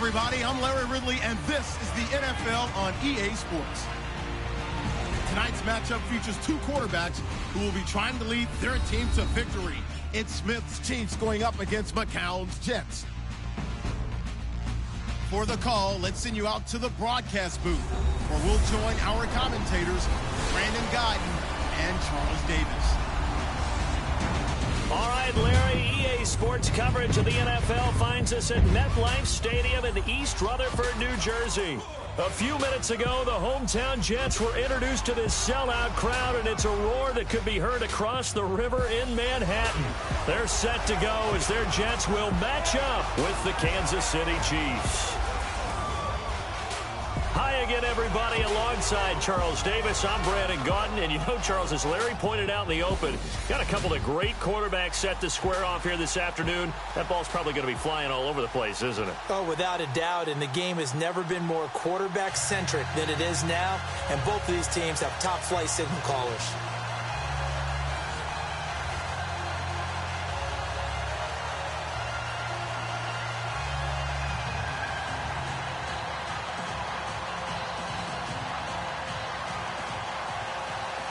everybody, I'm Larry Ridley, and this is the NFL on EA Sports. Tonight's matchup features two quarterbacks who will be trying to lead their team to victory. It's Smith's Chiefs going up against McCown's Jets. For the call, let's send you out to the broadcast booth, where we'll join our commentators, Brandon Guyton and Charles Davis. All right, Larry, EA Sports coverage of the NFL finds us at MetLife Stadium in East Rutherford, New Jersey. A few minutes ago, the hometown Jets were introduced to this sellout crowd, and it's a roar that could be heard across the river in Manhattan. They're set to go as their Jets will match up with the Kansas City Chiefs. Hi again, everybody. Alongside Charles Davis, I'm Brandon Guyton. And you know, Charles, as Larry pointed out in the open, got a couple of great quarterbacks set to square off here this afternoon. That ball's probably going to be flying all over the place, isn't it? Oh, without a doubt. And the game has never been more quarterback-centric than it is now. And both of these teams have top-flight signal callers.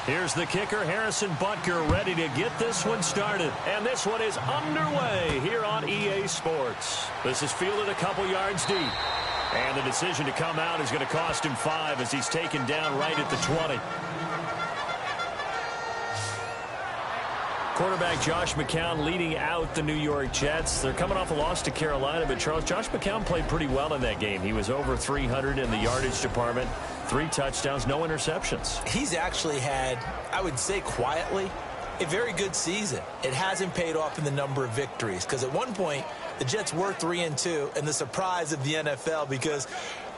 Here's the kicker, Harrison Butker, ready to get this one started. And this one is underway here on EA Sports. This is fielded a couple yards deep. And the decision to come out is going to cost him 5 as he's taken down right at the 20. Quarterback Josh McCown leading out the New York Jets. They're coming off a loss to Carolina, but Charles, Josh McCown played pretty well in that game. He was over 300 in the yardage department, 3 touchdowns, no interceptions. He's actually had, I would say quietly, a very good season. It hasn't paid off in the number of victories, because at one point, the Jets were 3-2, and the surprise of the NFL, because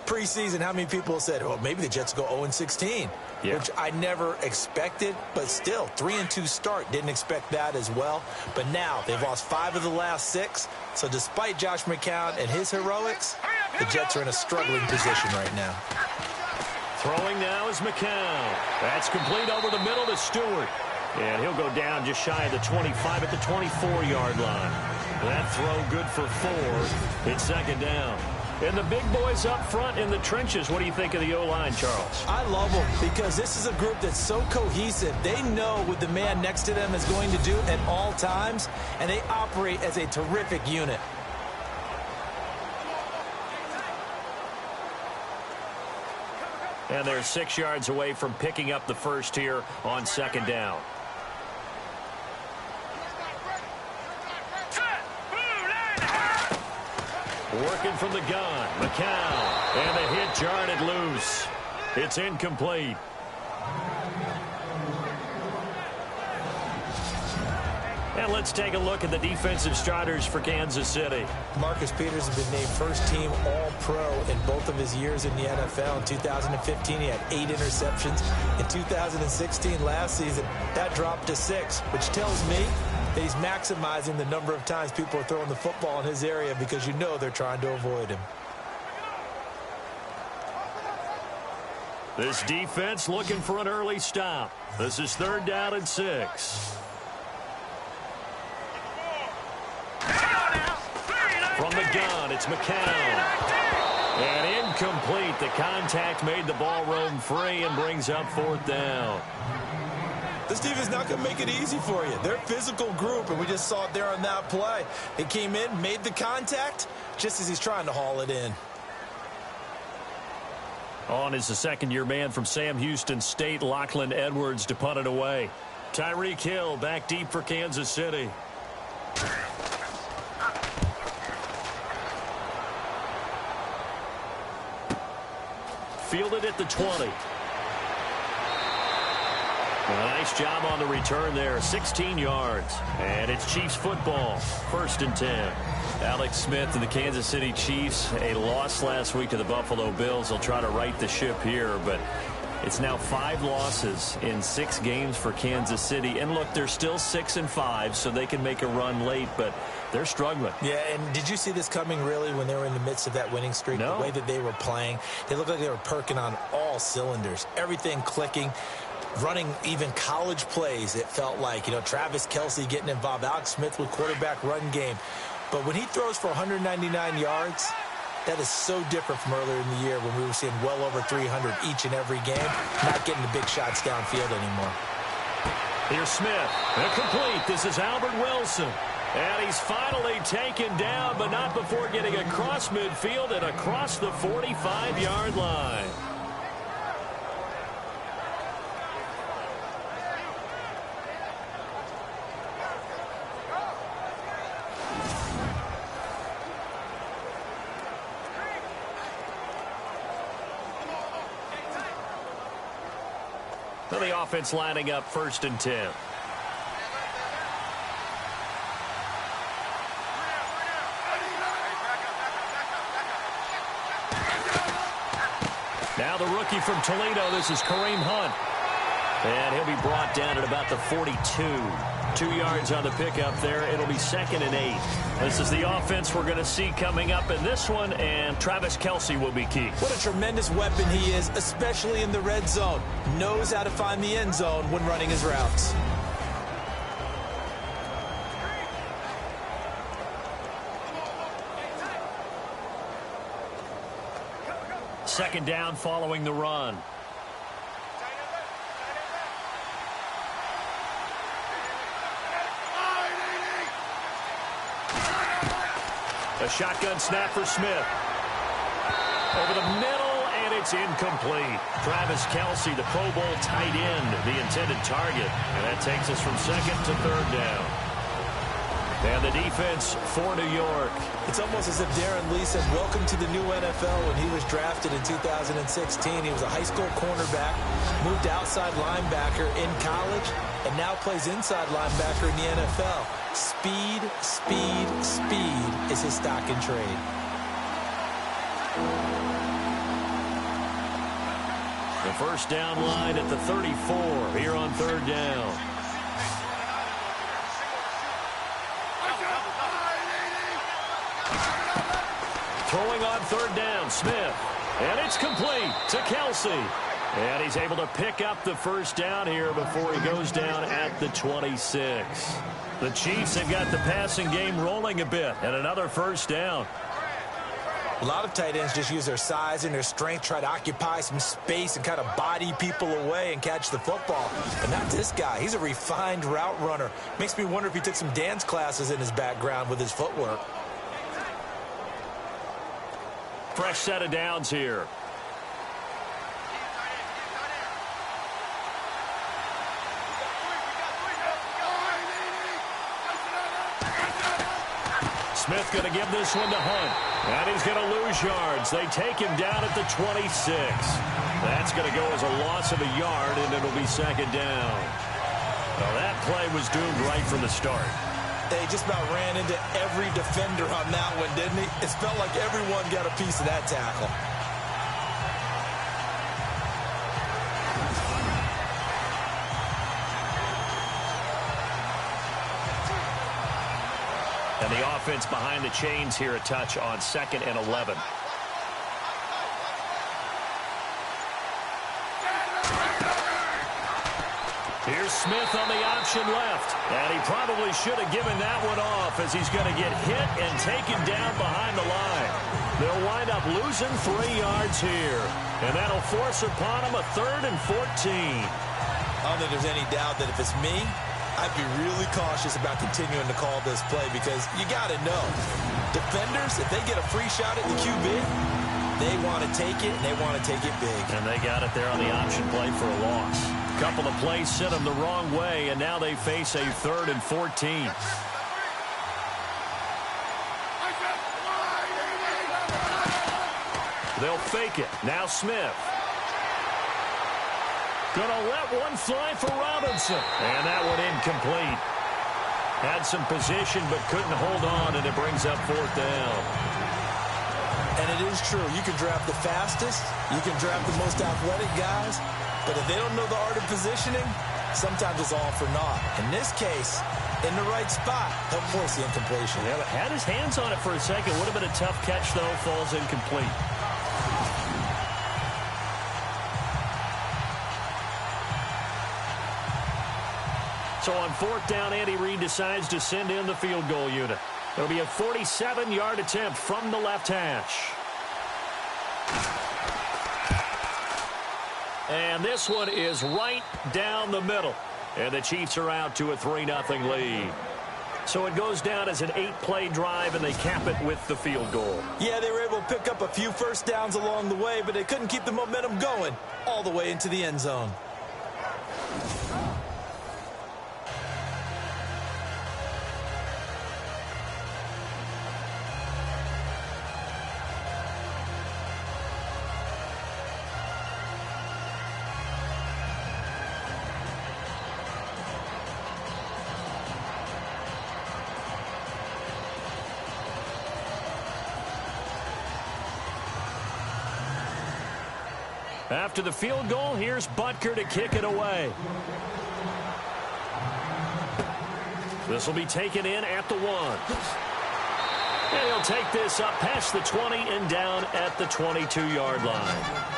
preseason, how many people said, well, maybe the Jets go 0-16, which I never expected, but still, 3-2 start. Didn't expect that as well. But now they've lost 5 of the last 6. So despite Josh McCown and his heroics, the Jets are in a struggling position right now. Throwing now is McCown. That's complete over the middle to Stewart. And he'll go down just shy of the 25 at the 24-yard line. That throw good for 4. It's second down. And the big boys up front in the trenches. What do you think of the O-line, Charles? I love them because this is a group that's so cohesive. They know what the man next to them is going to do at all times, and they operate as a terrific unit. And they're 6 yards away from picking up the first here on second down. Working from the gun, McCown, and the hit jarred it loose. It's incomplete. And let's take a look at the defensive starters for Kansas City. Marcus Peters has been named first-team All-Pro in both of his years in the NFL. In 2015, he had 8 interceptions. In 2016, last season, that dropped to 6, which tells me that he's maximizing the number of times people are throwing the football in his area because you know they're trying to avoid him. This defense looking for an early stop. This is 3rd down and 6. From the gun, it's McCown. And incomplete. The contact made the ball roam free and brings up 4th down. This team is not going to make it easy for you. They're a physical group, and we just saw it there on that play. They came in, made the contact, just as he's trying to haul it in. On is the second-year man from Sam Houston State, Lachlan Edwards, to punt it away. Tyreek Hill back deep for Kansas City. Fielded at the 20. Nice job on the return there, 16 yards. And it's Chiefs football, 1st and 10. Alex Smith and the Kansas City Chiefs, a loss last week to the Buffalo Bills. They'll try to right the ship here, but it's now 5 losses in 6 games for Kansas City. And look, they're still 6-5, so they can make a run late, but they're struggling. Yeah, and did you see this coming really when they were in the midst of that winning streak? No. The way that they were playing, they looked like they were perking on all cylinders, everything clicking. Running even college plays, it felt like, Travis Kelce getting involved, Alex Smith with quarterback run game. But when he throws for 199 yards, That is so different from earlier in the year when we were seeing well over 300 each and every game, not getting the big shots downfield anymore. Here's Smith. Incomplete. This is Albert Wilson. And he's finally taken down, but not before getting across midfield and across the 45-yard line. So the offense lining up 1st and 10. Now the rookie from Toledo, this is Kareem Hunt. And he'll be brought down at about the 42. 2 yards on the pickup there. It'll be 2nd and 8. This is the offense we're going to see coming up in this one, and Travis Kelce will be key. What a tremendous weapon he is, especially in the red zone. Knows how to find the end zone when running his routes. Second down following the run. A shotgun snap for Smith. Over the middle, and it's incomplete. Travis Kelce, the Pro Bowl tight end, the intended target. And that takes us from 2nd to 3rd down. And the defense for New York. It's almost as if Darren Lee said, welcome to the new NFL when he was drafted in 2016. He was a high school cornerback, moved to outside linebacker in college, and now plays inside linebacker in the NFL. Speed, speed, speed is his stock in trade. The first down line at the 34 here on 3rd down. Throwing on 3rd down, Smith. And it's complete to Kelce. And he's able to pick up the first down here before he goes down at the 26. The Chiefs have got the passing game rolling a bit, and another first down. A lot of tight ends just use their size and their strength, try to occupy some space and kind of body people away and catch the football. But not this guy. He's a refined route runner. Makes me wonder if he took some dance classes in his background with his footwork. Fresh set of downs here. Smith going to give this one to Hunt. And he's going to lose yards. They take him down at the 26. That's going to go as a loss of a yard, and it'll be 2nd down. Well, that play was doomed right from the start. They just about ran into every defender on that one, didn't he? It felt like everyone got a piece of that tackle. And the offense behind the chains here a touch on 2nd and 11. Here's Smith on the option left. And he probably should have given that one off as he's going to get hit and taken down behind the line. They'll wind up losing 3 yards here. And that'll force upon him a 3rd and 14. I don't think there's any doubt that if it's me, I'd be really cautious about continuing to call this play because you got to know, defenders, if they get a free shot at the QB, they want to take it, and they want to take it big. And they got it there on the option play for a loss. A couple of plays sent them the wrong way, and now they face a 3rd and 14. They'll fake it. Now Smith. Gonna let one fly for Robinson. And that one incomplete. Had some position but couldn't hold on, and it brings up 4th down. And it is true. You can draft the fastest. You can draft the most athletic guys. But if they don't know the art of positioning, sometimes it's all for naught. In this case, in the right spot, he'll force the incompletion. Yeah, had his hands on it for a second. Would have been a tough catch, though. Falls incomplete. So on 4th down, Andy Reid decides to send in the field goal unit. It'll be a 47-yard attempt from the left hash. And this one is right down the middle. And the Chiefs are out to a 3-0 lead. So it goes down as an 8-play drive, and they cap it with the field goal. Yeah, they were able to pick up a few first downs along the way, but they couldn't keep the momentum going all the way into the end zone. After the field goal, here's Butker to kick it away. This will be taken in at the 1. And he'll take this up past the 20 and down at the 22-yard line.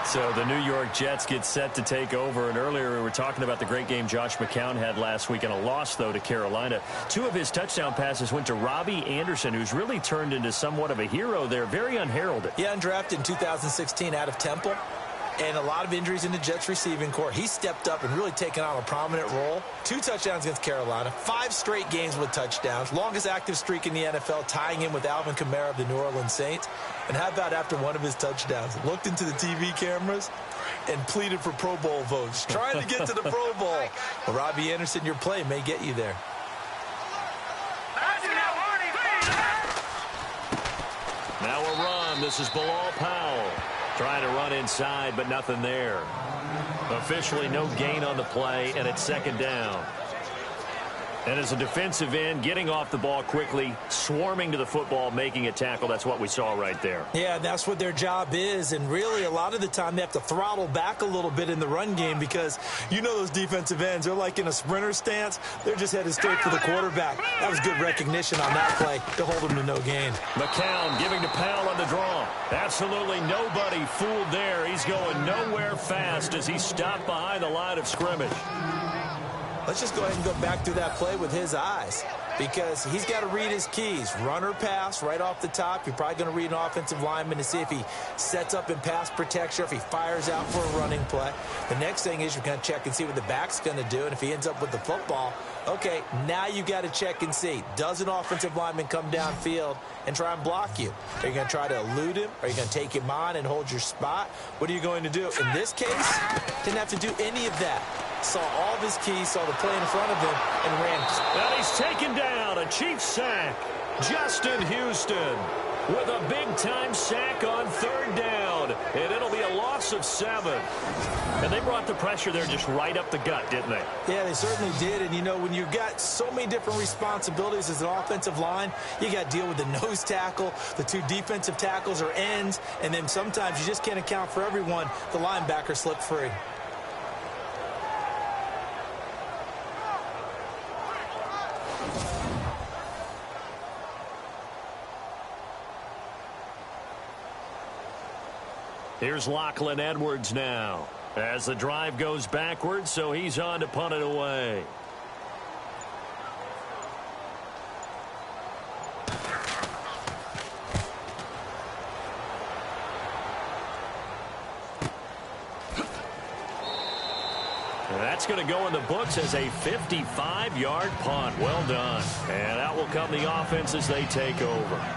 So the New York Jets get set to take over, and earlier we were talking about the great game Josh McCown had last week, and a loss, though, to Carolina. 2 of his touchdown passes went to Robbie Anderson, who's really turned into somewhat of a hero there, very unheralded. Yeah, undrafted in 2016 out of Temple, and a lot of injuries in the Jets receiving corps. He stepped up and really taken on a prominent role. 2 touchdowns against Carolina, 5 straight games with touchdowns, longest active streak in the NFL, tying in with Alvin Kamara of the New Orleans Saints. And how about after one of his touchdowns, looked into the TV cameras and pleaded for Pro Bowl votes, trying to get to the Pro Bowl. Well, Robbie Anderson, your play may get you there. Now a run. This is Bilal Powell. Trying to run inside, but nothing there. Officially no gain on the play, and it's 2nd down. And as a defensive end, getting off the ball quickly, swarming to the football, making a tackle, that's what we saw right there. Yeah, that's what their job is, and really a lot of the time they have to throttle back a little bit in the run game because you know those defensive ends, they're like in a sprinter stance. They're just headed straight for the quarterback. That was good recognition on that play to hold them to no gain. McCown giving to Powell on the draw. Absolutely nobody fooled there. He's going nowhere fast as he stopped behind the line of scrimmage. Let's just go ahead and go back through that play with his eyes because he's got to read his keys. Run or pass right off the top. You're probably going to read an offensive lineman to see if he sets up in pass protection or if he fires out for a running play. The next thing is you're going to check and see what the back's going to do, and if he ends up with the football, okay, now you got to check and see. Does an offensive lineman come downfield and try and block you? Are you going to try to elude him? Are you going to take him on and hold your spot? What are you going to do? In this case, didn't have to do any of that. Saw all of his keys, saw the play in front of him, and ran. And he's taken down. A Chiefs sack. Justin Houston with a big-time sack on 3rd down. And it'll be a loss of 7. And they brought the pressure there just right up the gut, didn't they? Yeah, they certainly did. And, you know, when you've got so many different responsibilities as an offensive line, you got to deal with the nose tackle, the 2 defensive tackles or ends, and then sometimes you just can't account for everyone. The linebacker slipped free. Here's Lachlan Edwards now as the drive goes backwards, so he's on to punt it away. That's going to go in the books as a 55-yard punt. Well done. And out will come the offense as they take over.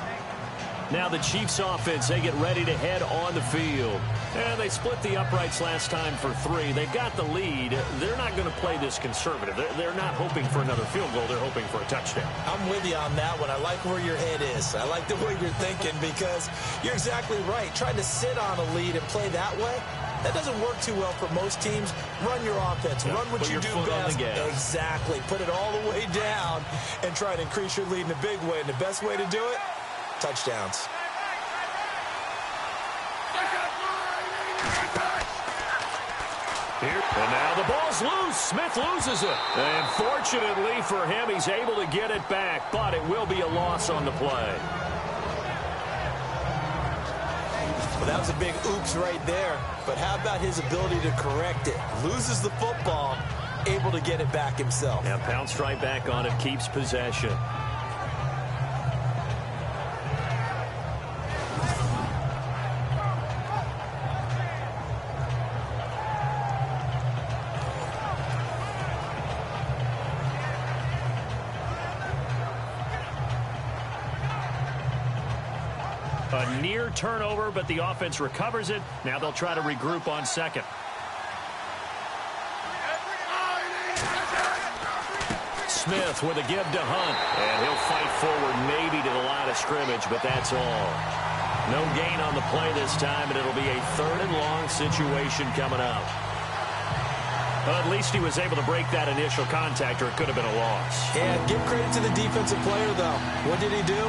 Now the Chiefs offense, they get ready to head on the field. And they split the uprights last time for 3. They've got the lead. They're not going to play this conservative. They're not hoping for another field goal. They're hoping for a touchdown. I'm with you on that one. I like where your head is. I like the way you're thinking because you're exactly right. Trying to sit on a lead and play that way, that doesn't work too well for most teams. Run your offense. Run what you do best. Exactly. Put it all the way down and try to increase your lead in a big way. And the best way to do it, touchdowns. And now the ball's loose. Smith loses it. And fortunately for him, he's able to get it back, but it will be a loss on the play. Well, that was a big oops right there. But how about his ability to correct it? Loses the football, able to get it back himself. And pounced right back on it, keeps possession. A near turnover, but the offense recovers it. Now they'll try to regroup on second. Smith with a give to Hunt. And he'll fight forward maybe to the line of scrimmage, but that's all. No gain on the play this time, and it'll be a 3rd and long situation coming up. Well, at least he was able to break that initial contact, or it could have been a loss. Yeah, give credit to the defensive player, though. What did he do?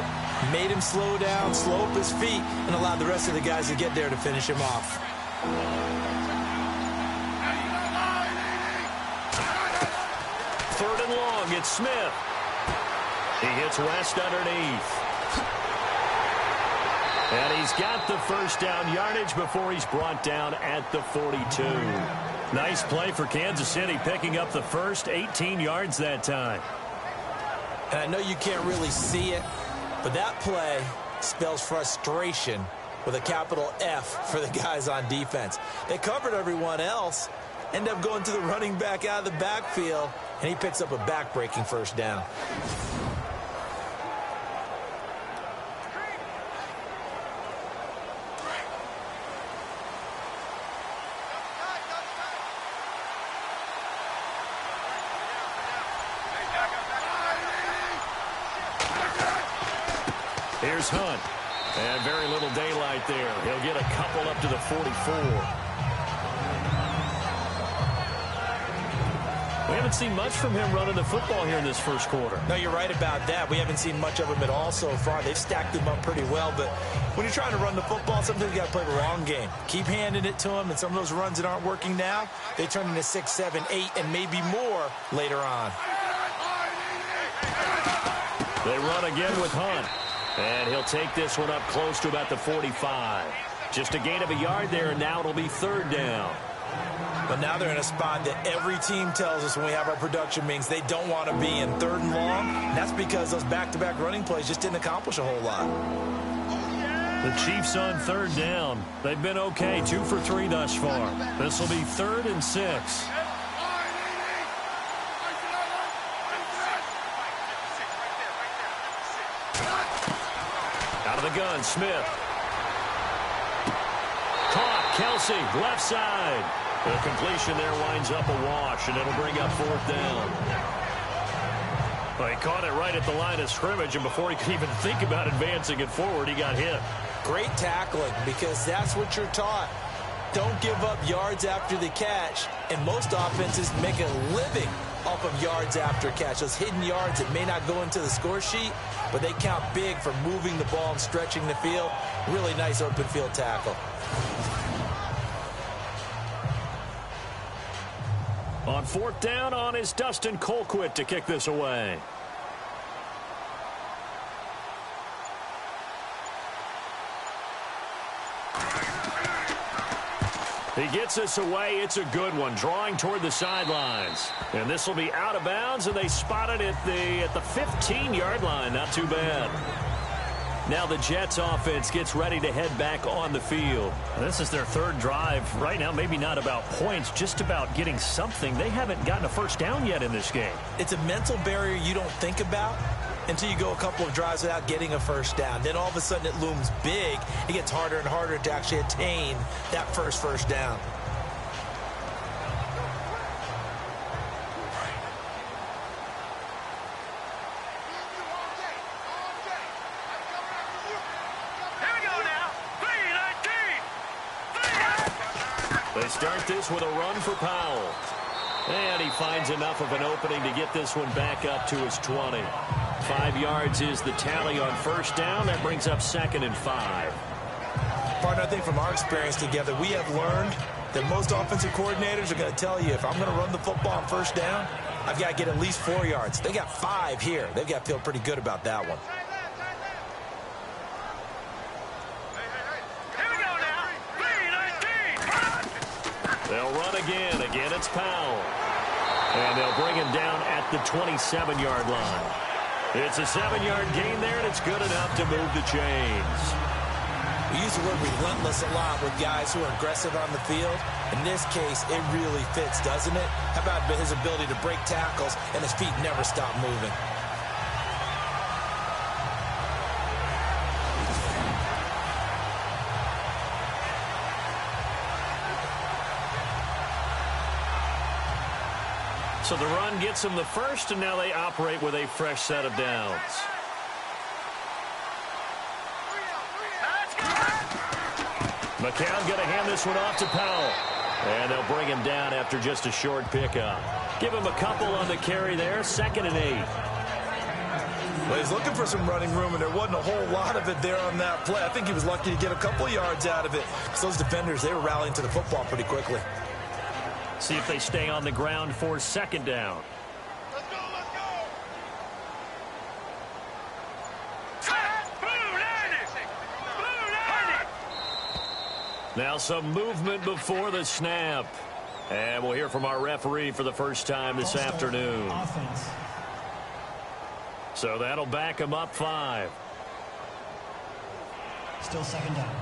Made him slow down, slow up his feet, and allowed the rest of the guys to get there to finish him off. 3rd and long, it's Smith. He hits West underneath. And he's got the first down yardage before he's brought down at the 42. Nice play for Kansas City, picking up the first 18 yards that time. And I know you can't really see it, but that play spells frustration with a capital F for the guys on defense. They covered everyone else, end up going to the running back out of the backfield, and he picks up a back-breaking first down. Here's Hunt. And very little daylight there. He'll get a couple up to the 44. We haven't seen much from him running the football here in this first quarter. No, you're right about that. We haven't seen much of him at all so far. They've stacked him up pretty well, but when you're trying to run the football, sometimes you got to play the long game. Keep handing it to him, and some of those runs that aren't working now, they turn into 6, 7, 8, and maybe more later on. They run again with Hunt. And he'll take this one up close to about the 45. Just a gain of a yard there, and now it'll be 3rd down. But now they're in a spot that every team tells us when we have our production meetings they don't want to be in 3rd and long. And that's because those back-to-back running plays just didn't accomplish a whole lot. The Chiefs on 3rd down. They've been okay, 2 for 3 thus far. This will be 3rd and 6. Out of the gun, Smith. Caught, Kelsey, left side. The completion there winds up a wash, and it'll bring up 4th down. Well, he caught it right at the line of scrimmage, and before he could even think about advancing it forward, he got hit. Great tackling, because that's what you're taught. Don't give up yards after the catch, and most offenses make a living off of yards after catch. Those hidden yards that may not go into the score sheet, but they count big for moving the ball and stretching the field. Really nice open field tackle. On 4th down, on is Dustin Colquitt to kick this away. He gets us away. It's a good one, drawing toward the sidelines. And this will be out of bounds, and they spot it at the 15-yard line. Not too bad. Now the Jets offense gets ready to head back on the field. This is their 3rd drive. Right now, maybe not about points, just about getting something. They haven't gotten a first down yet in this game. It's a mental barrier you don't think about until you go a couple of drives without getting a first down. Then all of a sudden it looms big. It gets harder and harder to actually attain that first down. They start this with a run for Powell. And he finds enough of an opening to get this one back up to his 20. 5 yards is the tally on first down. That brings up 2nd and 5. Partner, I think from our experience together, we have learned that most offensive coordinators are going to tell you, if I'm going to run the football on first down, I've got to get at least 4 yards. They got 5 here. They've got to feel pretty good about that one. They'll run again. Again, it's Powell. And they'll bring him down at the 27-yard line. It's a 7-yard gain there, and it's good enough to move the chains. We use the word relentless a lot with guys who are aggressive on the field. In this case, it really fits, doesn't it? How about his ability to break tackles and his feet never stop moving? So the run gets them the first, and now they operate with a fresh set of downs. McCown going to hand this one off to Powell. And they'll bring him down after just a short pickup. Give him a couple on the carry there, 2nd and 8. Well, he's looking for some running room, and there wasn't a whole lot of it there on that play. I think he was lucky to get a couple yards out of it. Because those defenders, they were rallying to the football pretty quickly. See if they stay on the ground for 2nd down. Let's go, let's go. Now some movement before the snap. And we'll hear from our referee for the first time this afternoon. Offense. So that'll back him up 5. Still 2nd down.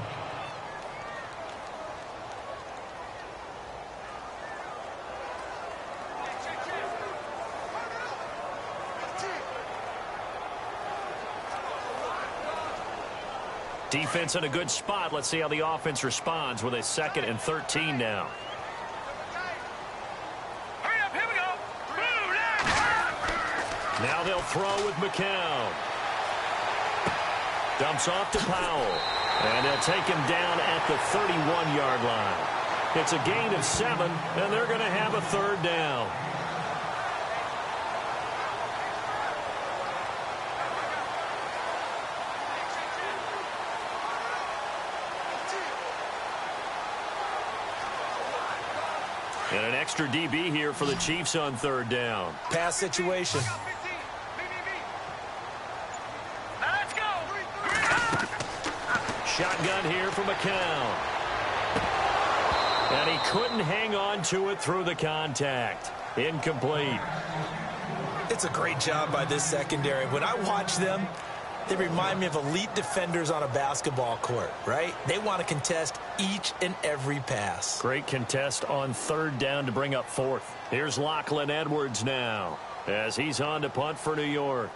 Defense in a good spot. Let's see how the offense responds with a 2nd and 13 now. Hurry up, here we go. Now they'll throw with McCown. Dumps off to Powell. And they'll take him down at the 31-yard line. It's a gain of 7, and they're going to have a 3rd down. And an extra DB here for the Chiefs on 3rd down. Pass situation. Let's go. Shotgun here for McCown. And he couldn't hang on to it through the contact. Incomplete. It's a great job by this secondary. When I watch them, they remind me of elite defenders on a basketball court, right? They want to contest each and every pass. Great contest on 3rd down to bring up 4th. Here's Lachlan Edwards now as he's on to punt for New York.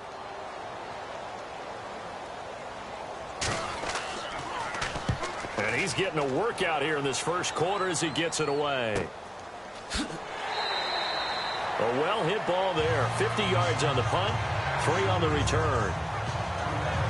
And he's getting a workout here in this first quarter as he gets it away. A well-hit ball there. 50 yards on the punt, 3 on the return.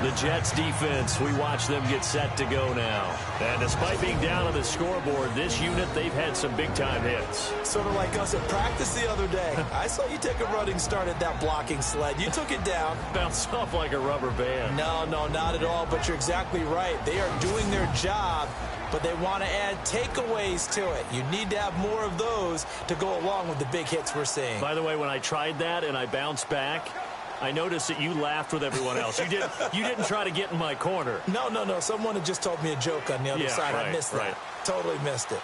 The Jets defense, we watch them get set to go now. And despite being down on the scoreboard, this unit, they've had some big-time hits. Sort of like us at practice the other day. I saw you take a running start at that blocking sled. You took it down. Bounced off like a rubber band. No, not at all, but you're exactly right. They are doing their job, but they want to add takeaways to it. You need to have more of those to go along with the big hits we're seeing. By the way, when I tried that and I bounced back, I noticed that you laughed with everyone else. You didn't try to get in my corner. No. Someone had just told me a joke on the other side. Right, I missed that. Right. Totally missed it.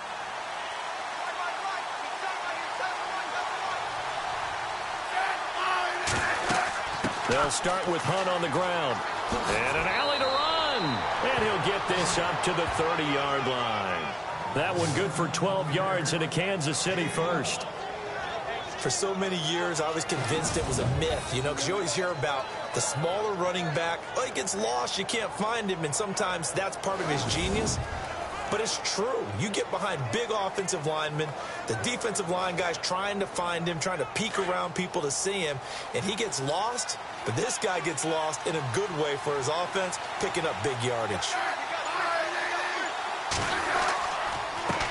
They'll start with Hunt on the ground. And an alley to run. And he'll get this up to the 30-yard line. That one good for 12 yards in a Kansas City first. For so many years, I was convinced it was a myth, you know, because you always hear about the smaller running back. Oh, he gets lost, you can't find him, and sometimes that's part of his genius. But it's true. You get behind big offensive linemen, the defensive line guys trying to find him, trying to peek around people to see him, and he gets lost. But this guy gets lost in a good way for his offense, picking up big yardage.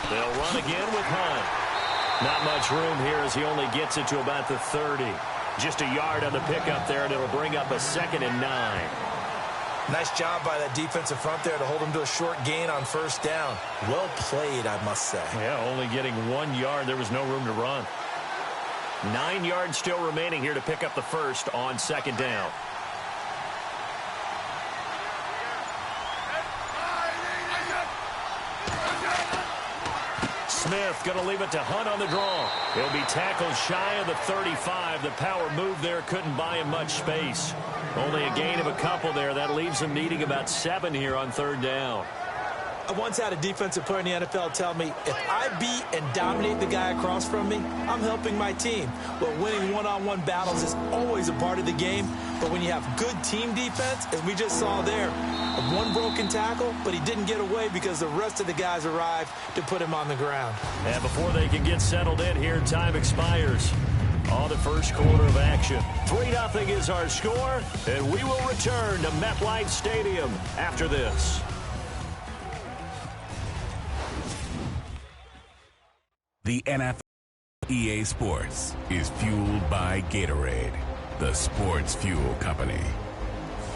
They'll run again with Hunt. Not much room here as he only gets it to about the 30. Just a yard on the pickup there, and it'll bring up a 2nd and 9. Nice job by that defensive front there to hold him to a short gain on 1st down. Well played, I must say. Yeah, only getting 1 yard. There was no room to run. 9 yards still remaining here to pick up the first on 2nd down. Smith going to leave it to Hunt on the draw. He'll be tackled shy of the 35. The power move there couldn't buy him much space. Only a gain of a couple there. That leaves him needing about 7 here on 3rd down. I once had a defensive player in the NFL tell me, if I beat and dominate the guy across from me, I'm helping my team. Well, winning one-on-one battles is always a part of the game, but when you have good team defense, as we just saw there, one broken tackle, but he didn't get away because the rest of the guys arrived to put him on the ground. And before they can get settled in here, time expires. on the first quarter of action. 3-0 is our score, and we will return to MetLife Stadium after this. The NFL EA Sports is fueled by Gatorade, the sports fuel company.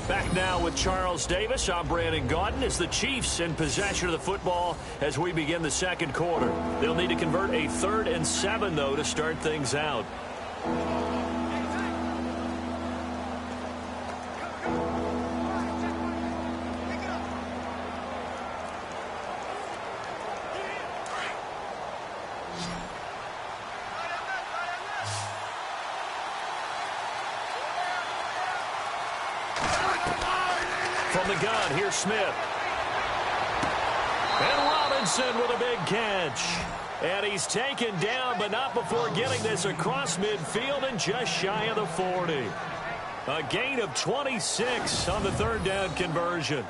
Back now with Charles Davis. I'm Brandon Gaudin. As the Chiefs in possession of the football as we begin the second quarter. They'll need to convert a 3rd and 7, though, to start things out. From the gun, here's Smith. And Robinson with a big catch. And he's taken down, but not before getting this across midfield and just shy of the 40. A gain of 26 on the 3rd down conversion.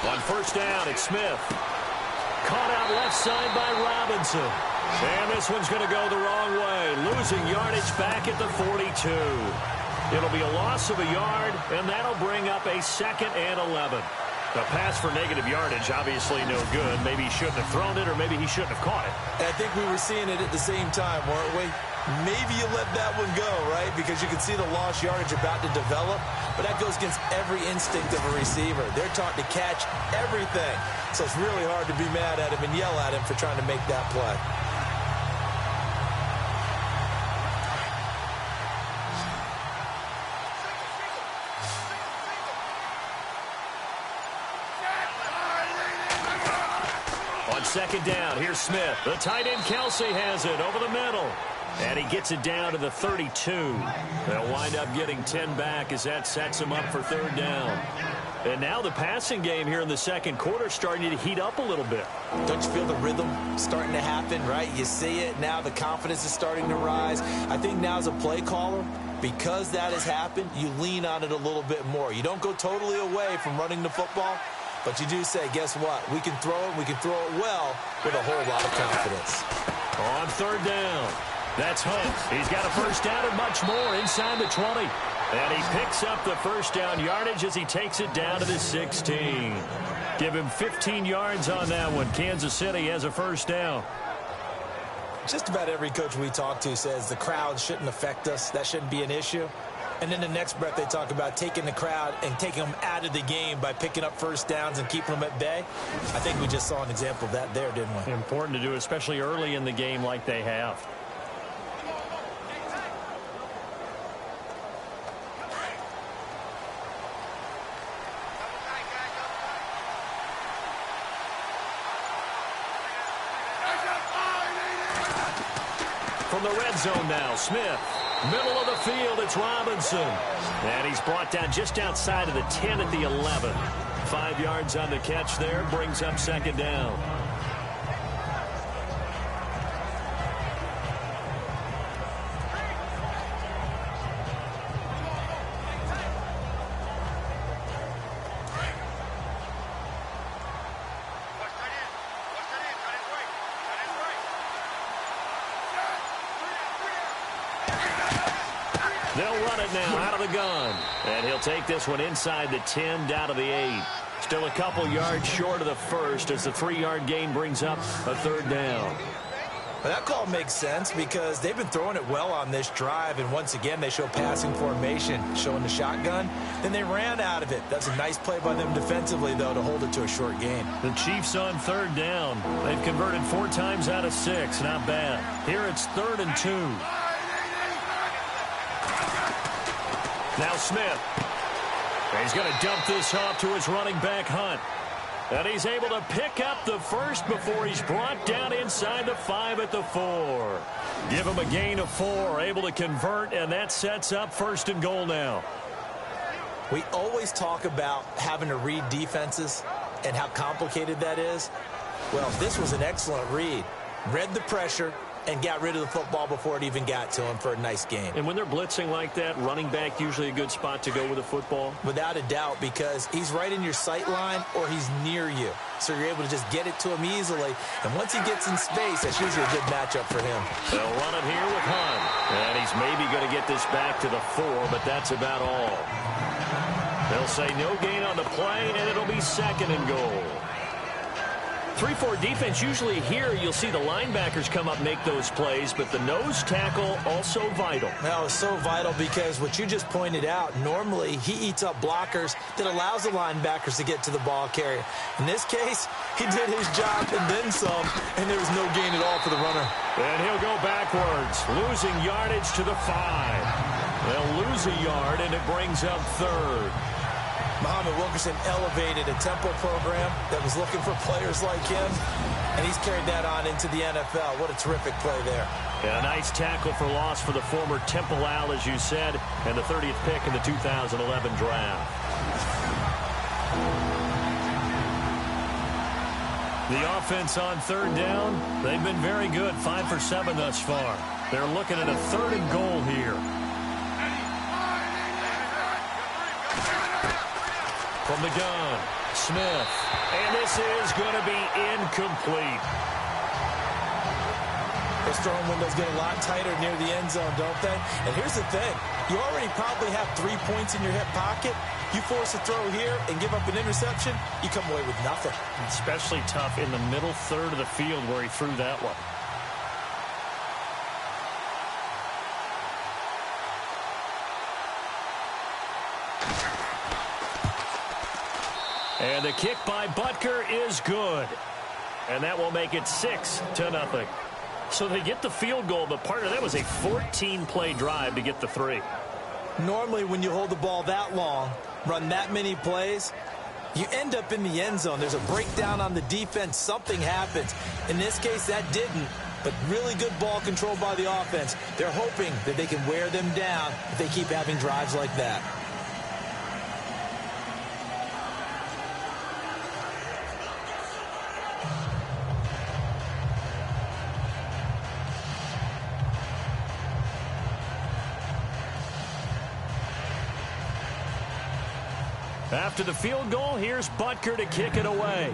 On first down, it's Smith. Caught out left side by Robinson. And this one's going to go the wrong way. Losing yardage back at the 42. It'll be a loss of a yard, and that'll bring up a 2nd and 11. The pass for negative yardage, obviously no good. Maybe he shouldn't have thrown it, or maybe he shouldn't have caught it. And I think we were seeing it at the same time, weren't we? Maybe you let that one go, right? Because you can see the lost yardage about to develop. But that goes against every instinct of a receiver. They're taught to catch everything. So it's really hard to be mad at him and yell at him for trying to make that play. On 2nd down, here's Smith. The tight end Kelsey has it over the middle. And he gets it down to the 32. They'll wind up getting 10 back as that sets him up for 3rd down. And now the passing game here in the second quarter starting to heat up a little bit. Don't you feel the rhythm starting to happen, right? You see it now. The confidence is starting to rise. I think now as a play caller, because that has happened, you lean on it a little bit more. You don't go totally away from running the football, but you do say, guess what? We can throw it. We can throw it well with a whole lot of confidence. On 3rd down. That's Hunt. He's got a first down and much more inside the 20. And he picks up the first down yardage as he takes it down to the 16. Give him 15 yards on that one. Kansas City has a first down. Just about every coach we talk to says the crowd shouldn't affect us. That shouldn't be an issue. And then the next breath they talk about taking the crowd and taking them out of the game by picking up first downs and keeping them at bay. I think we just saw an example of that there, didn't we? Important to do, especially early in the game like they have. From the red zone now, Smith. Middle of the field, it's Robinson. And he's brought down just outside of the 10 at the 11. 5 yards on the catch there, brings up 2nd down. They'll run it now out of the gun. And he'll take this one inside the 10 down to the 8. Still a couple yards short of the first as the 3-yard gain brings up a 3rd down. Well, that call makes sense because they've been throwing it well on this drive, and once again they show passing formation, showing the shotgun. Then they ran out of it. That's a nice play by them defensively, though, to hold it to a short gain. The Chiefs on 3rd down. They've converted 4 times out of 6. Not bad. Here it's 3rd and 2. Now Smith. He's going to dump this off to his running back, Hunt. And he's able to pick up the first before he's brought down inside the 5 at the 4. Give him a gain of 4, able to convert, and that sets up 1st and goal now. We always talk about having to read defenses and how complicated that is. Well, this was an excellent read. Read the pressure and got rid of the football before it even got to him for a nice game. And when they're blitzing like that, running back usually a good spot to go with the football? Without a doubt, because he's right in your sight line or he's near you. So you're able to just get it to him easily. And once he gets in space, that's usually a good matchup for him. They'll run it here with Hunt. And he's maybe going to get this back to the 4, but that's about all. They'll say no gain on the play, and it'll be 2nd and goal. 3-4 defense, usually here you'll see the linebackers come up, make those plays, but the nose tackle also vital. Well, it's so vital because what you just pointed out, normally he eats up blockers that allows the linebackers to get to the ball carrier. In this case, he did his job and then some, and there was no gain at all for the runner. And he'll go backwards, losing yardage to the 5. They'll lose a yard, and it brings up 3rd. Muhammad Wilkerson elevated a Temple program that was looking for players like him, and he's carried that on into the NFL. What a terrific play there. And a nice tackle for loss for the former Temple Owl, as you said, and the 30th pick in the 2011 draft. The offense on 3rd down, they've been very good, 5 for 7 thus far. They're looking at a 3rd and goal here. From the gun, Smith. And this is going to be incomplete. Those throwing windows get a lot tighter near the end zone, don't they? And here's the thing. You already probably have 3 points in your hip pocket. You force a throw here and give up an interception, you come away with nothing. Especially tough in the middle 3rd of the field where he threw that one. And the kick by Butker is good. And that will make it 6-0. So they get the field goal, but part of that was a 14-play drive to get the 3. Normally when you hold the ball that long, run that many plays, you end up in the end zone. There's a breakdown on the defense. Something happens. In this case, that didn't. But really good ball control by the offense. They're hoping that they can wear them down if they keep having drives like that. After the field goal, here's Butker to kick it away.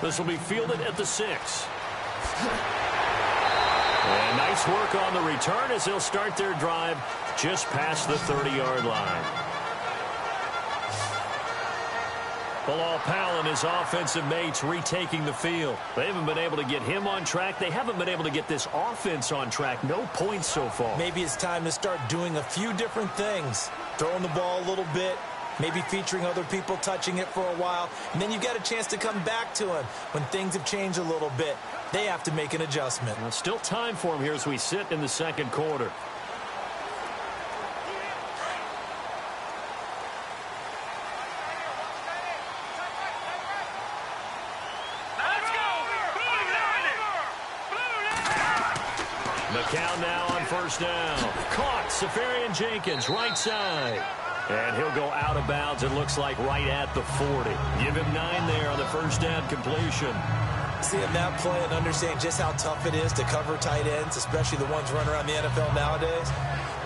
This will be fielded at the 6. And nice work on the return as they'll start their drive just past the 30-yard line. Bilal Powell and his offensive mates retaking the field. They haven't been able to get him on track. They haven't been able to get this offense on track. No points so far. Maybe it's time to start doing a few different things. Throwing the ball a little bit, maybe featuring other people touching it for a while, and then you get a chance to come back to him when things have changed a little bit. They have to make an adjustment. Well, still time for him here as we sit in the 2nd quarter. McCown now on 1st down. Caught. Safarian Jenkins, right side. And he'll go out of bounds, it looks like, right at the 40. Give him 9 there on the 1st down completion. Seeing that play and understanding just how tough it is to cover tight ends, especially the ones running around the NFL nowadays,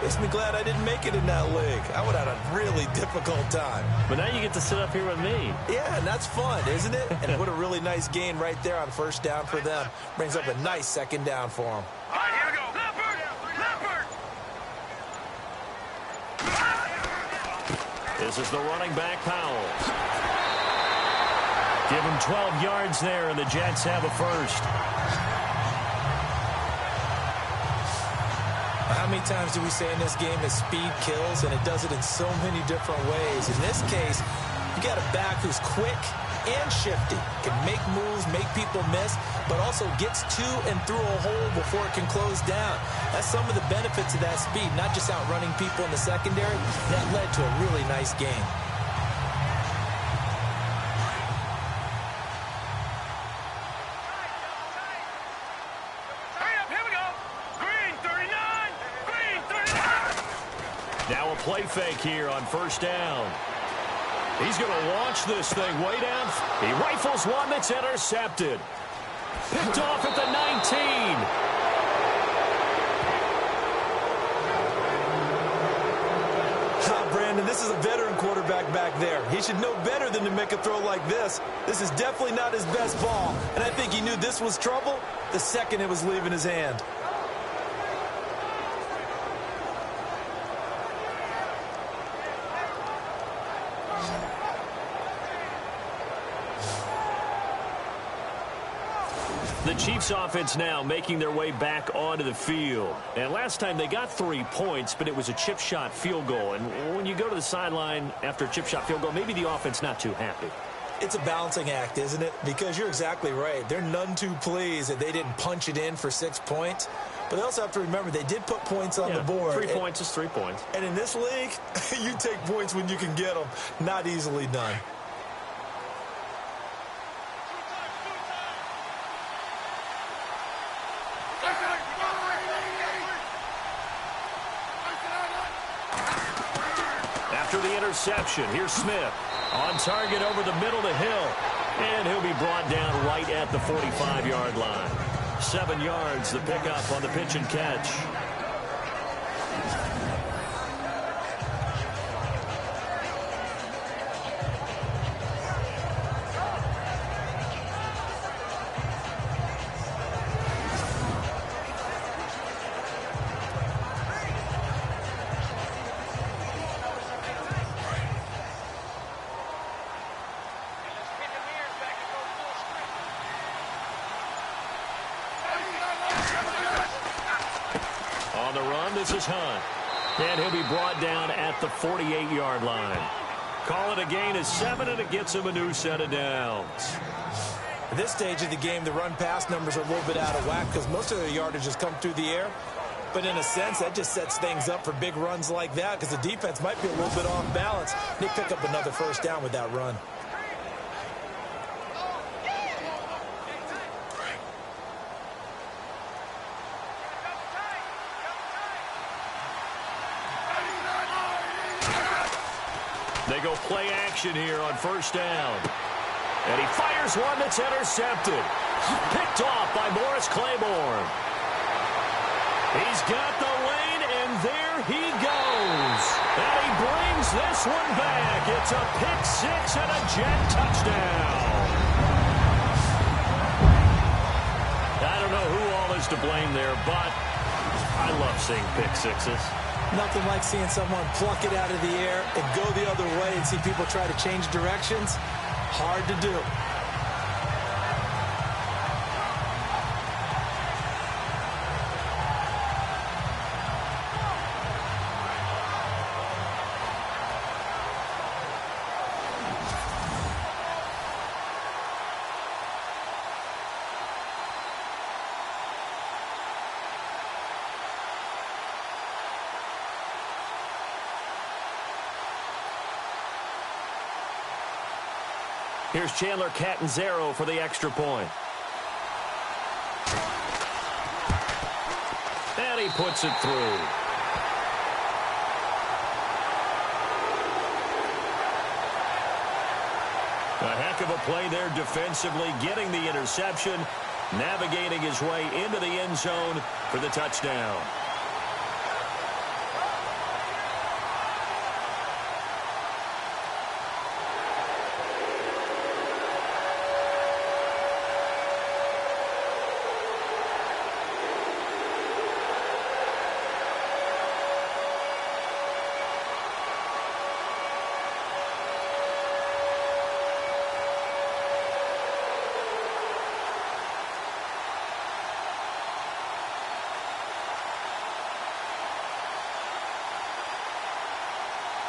makes me glad I didn't make it in that league. I would have had a really difficult time. But now you get to sit up here with me. Yeah, and that's fun, isn't it? And what a really nice gain right there on 1st down for them. Brings up a nice 2nd down for them. All right, here we go. Leopard! This is the running back, Powell. Give him 12 yards there, and the Jets have a 1st. How many times do we say in this game that speed kills, and it does it in so many different ways? In this case, you got a back who's quick and shifty, can make moves, make people miss, but also gets to and through a hole before it can close down. That's some of the benefits of that speed, not just outrunning people in the secondary. That led to a really nice game. Now a play fake here on first down. He's going to launch this thing way down. He rifles one that's intercepted. Picked off at the 19. Brandon, this is a veteran quarterback back there. He should know better than to make a throw like this. This is definitely not his best ball. And I think he knew this was trouble the second it was leaving his hand. The Chiefs offense now making their way back onto the field. And last time they got 3 points, but it was a chip shot field goal. And when you go to the sideline after a chip shot field goal, maybe the offense not too happy. It's a balancing act, isn't it? Because you're exactly right. They're none too pleased that they didn't punch it in for 6 points. But they also have to remember they did put points on the board. 3 points is 3 points. And in this league, you take points when you can get them. Not easily done. After the interception, here's Smith. On target over the middle to Hill. And he'll be brought down right at the 45-yard line. 7 yards, the pickup on the pitch and catch. On the run, this is Hunt. And he'll be brought down at the 48-yard line. Call it a gain of 7, and it gets him a new set of downs. At this stage of the game, the run-pass numbers are a little bit out of whack because most of their yardage has come through the air. But in a sense, that just sets things up for big runs like that because the defense might be a little bit off balance. They pick up another first down with that run. They go play action here on first down. And he fires one that's intercepted. Picked off by Morris Claiborne. He's got the lane, and there he goes. And he brings this one back. It's a pick six and a Jet touchdown. I don't know who all is to blame there, but I love seeing pick sixes. Nothing like seeing someone pluck it out of the air and go the other way and see people try to change directions. Hard to do. Here's Chandler Catanzaro for the extra point. And he puts it through. A heck of a play there defensively, getting the interception, navigating his way into the end zone for the touchdown.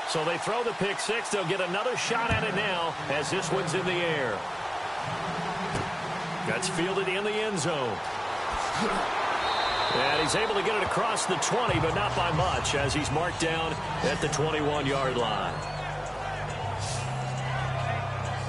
So they throw the pick six. They'll get another shot at it now as this one's in the air. That's fielded in the end zone. And he's able to get it across the 20, but not by much as he's marked down at the 21-yard line.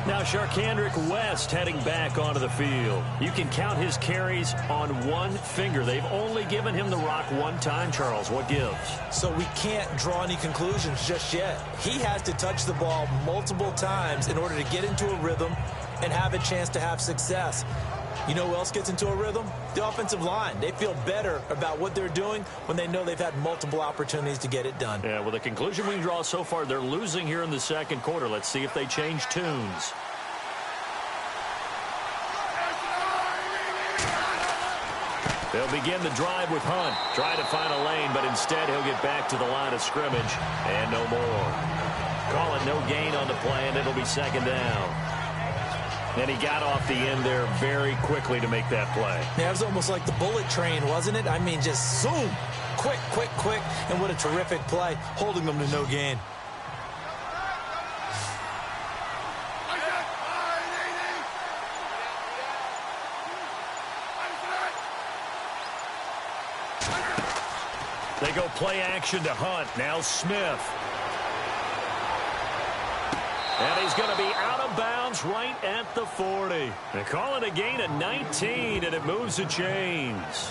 Now Sharkandrick West heading back onto the field. You can count his carries on one finger. They've only given him the rock one time, Charles. What gives? So we can't draw any conclusions just yet. He has to touch the ball multiple times in order to get into a rhythm and have a chance to have success. You know who else gets into a rhythm? The offensive line. They feel better about what they're doing when they know they've had multiple opportunities to get it done. Yeah, well, the conclusion we can draw so far, they're losing here in the second quarter. Let's see if they change tunes. They'll begin the drive with Hunt. Trying to find a lane, but instead he'll get back to the line of scrimmage and no more. Call it no gain on the play, and it'll be second down. And he got off the end there very quickly to make that play. Yeah, it was almost like the bullet train, wasn't it? I mean, just zoom. Quick, quick, quick. And what a terrific play, holding them to no gain. They go play action to Hunt. Now Smith. And he's going to be out of bounds right at the 40. They call it a gain of 19, and it moves the chains.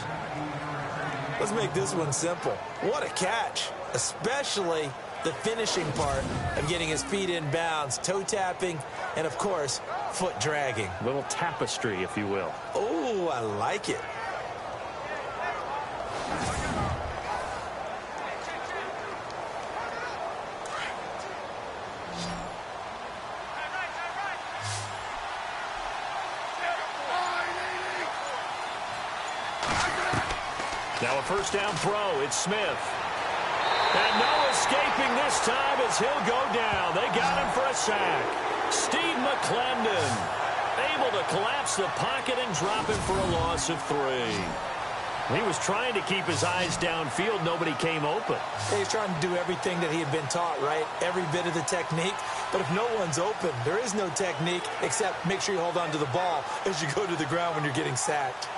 Let's make this one simple. What a catch, especially the finishing part of getting his feet in bounds, toe tapping, and, of course, foot dragging. A little tapestry, if you will. Oh, I like it. Now a first down throw. It's Smith. And no escaping this time as he'll go down. They got him for a sack. Steve McClendon able to collapse the pocket and drop him for a loss of 3. He was trying to keep his eyes downfield. Nobody came open. He's trying to do everything that he had been taught, right? Every bit of the technique. But if no one's open, there is no technique except make sure you hold on to the ball as you go to the ground when you're getting sacked.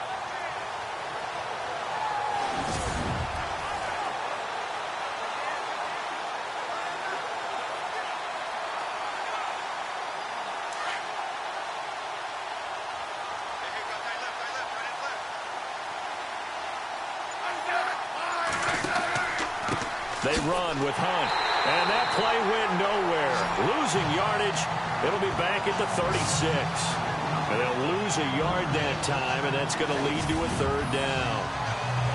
They run with Hunt, and that play went nowhere. Losing yardage, it'll be back at the 36. And they'll lose a yard that time, and that's going to lead to a third down.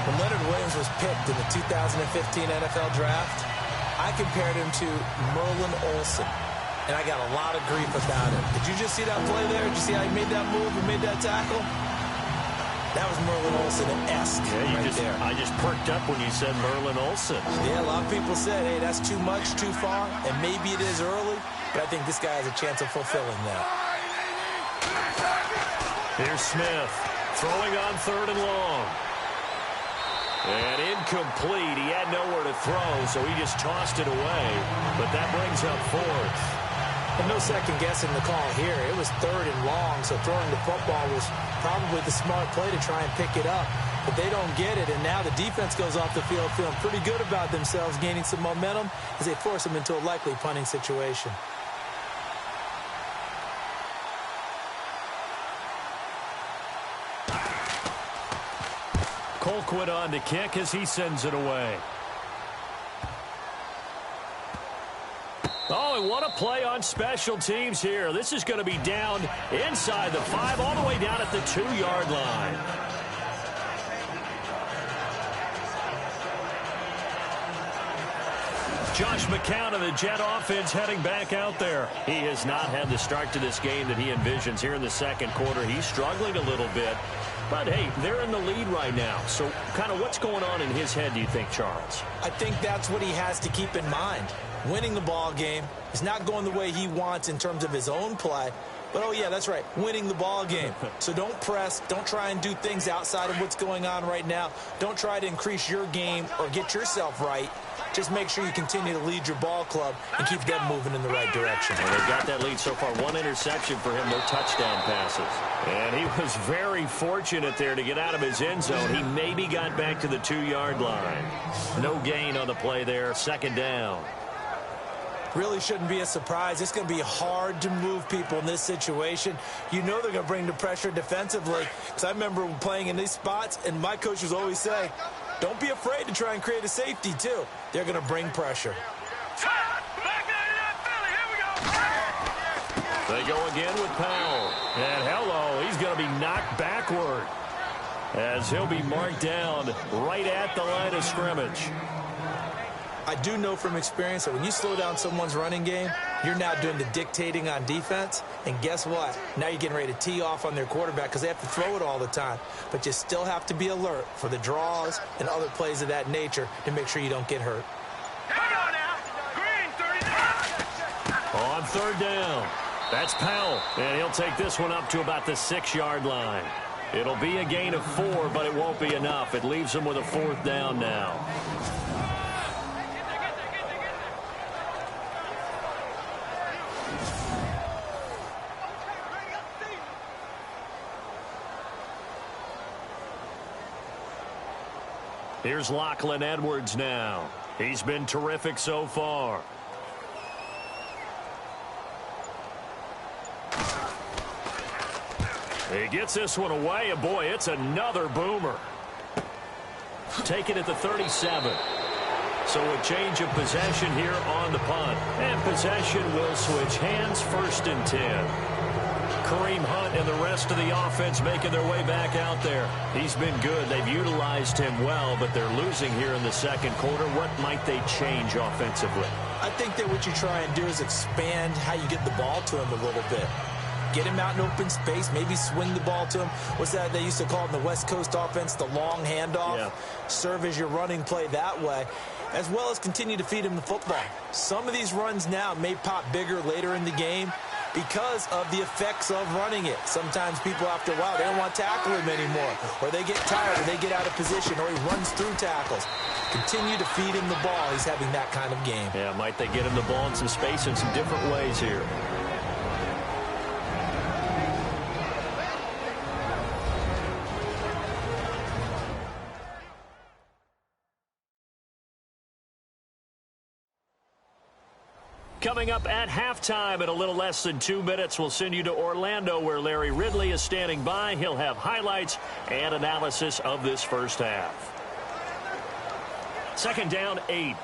When Leonard Williams was picked in the 2015 NFL Draft, I compared him to Merlin Olsen, and I got a lot of grief about it. Did you just see that play there? Did you see how he made that move and made that tackle? That was Merlin Olsen-esque there. I just perked up when you said Merlin Olsen. Yeah, a lot of people said, hey, that's too much, too far, and maybe it is early, but I think this guy has a chance of fulfilling that. Here's Smith throwing on 3rd and long. And incomplete. He had nowhere to throw, so he just tossed it away. But that brings up 4th. And no second guessing the call here. It was 3rd and long, so throwing the football was probably the smart play to try and pick it up. But they don't get it, and now the defense goes off the field feeling pretty good about themselves, gaining some momentum as they force them into a likely punting situation. Colquitt on to kick as he sends it away. Oh, and what a play on special teams here. This is going to be down inside the 5, all the way down at the 2-yard line. Josh McCown of the Jet offense heading back out there. He has not had the start to this game that he envisions here in the second quarter. He's struggling a little bit. But, hey, they're in the lead right now. So kind of what's going on in his head, do you think, Charles? I think that's what he has to keep in mind. Winning the ball game is not going the way he wants in terms of his own play. But, oh, yeah, that's right, winning the ball game. So don't press. Don't try and do things outside of what's going on right now. Don't try to increase your game or get yourself right. Just make sure you continue to lead your ball club and keep them moving in the right direction. Well, they've got that lead so far. 1 interception for him, no touchdown passes. And he was very fortunate there to get out of his end zone. He maybe got back to the 2-yard line. No gain on the play there, 2nd down. Really shouldn't be a surprise. It's going to be hard to move people in this situation. You know they're going to bring the pressure defensively. Because I remember playing in these spots, and my coaches always say, don't be afraid to try and create a safety, too. They're going to bring pressure. They go again with Powell. And hello, he's going to be knocked backward as he'll be marked down right at the line of scrimmage. I do know from experience that when you slow down someone's running game, you're now doing the dictating on defense. And guess what? Now you're getting ready to tee off on their quarterback because they have to throw it all the time. But you still have to be alert for the draws and other plays of that nature to make sure you don't get hurt. On third down, that's Powell. And he'll take this one up to about the 6-yard line. It'll be a gain of 4, but it won't be enough. It leaves him with a 4th down now. Here's Lachlan Edwards now. He's been terrific so far. He gets this one away, and boy, it's another boomer. Taken at the 37. So a change of possession here on the punt. And possession will switch hands, 1st and 10. Kareem Hunt and the rest of the offense making their way back out there. He's been good. They've utilized him well, but they're losing here in the second quarter. What might they change offensively? I think that what you try and do is expand how you get the ball to him a little bit. Get him out in open space, maybe swing the ball to him. What's that they used to call in the West Coast offense, the long handoff? Yeah. Serve as your running play that way, as well as continue to feed him the football. Some of these runs now may pop bigger later in the game because of the effects of running it. Sometimes people, after a while, they don't want to tackle him anymore, or they get tired, or they get out of position, or he runs through tackles. Continue to feed him the ball. He's having that kind of game. Yeah, might they get him the ball in some space in some different ways here. Coming up at halftime in a little less than 2 minutes, we'll send you to Orlando where Larry Ridley is standing by. He'll have highlights and analysis of this first half. 2nd down, 8.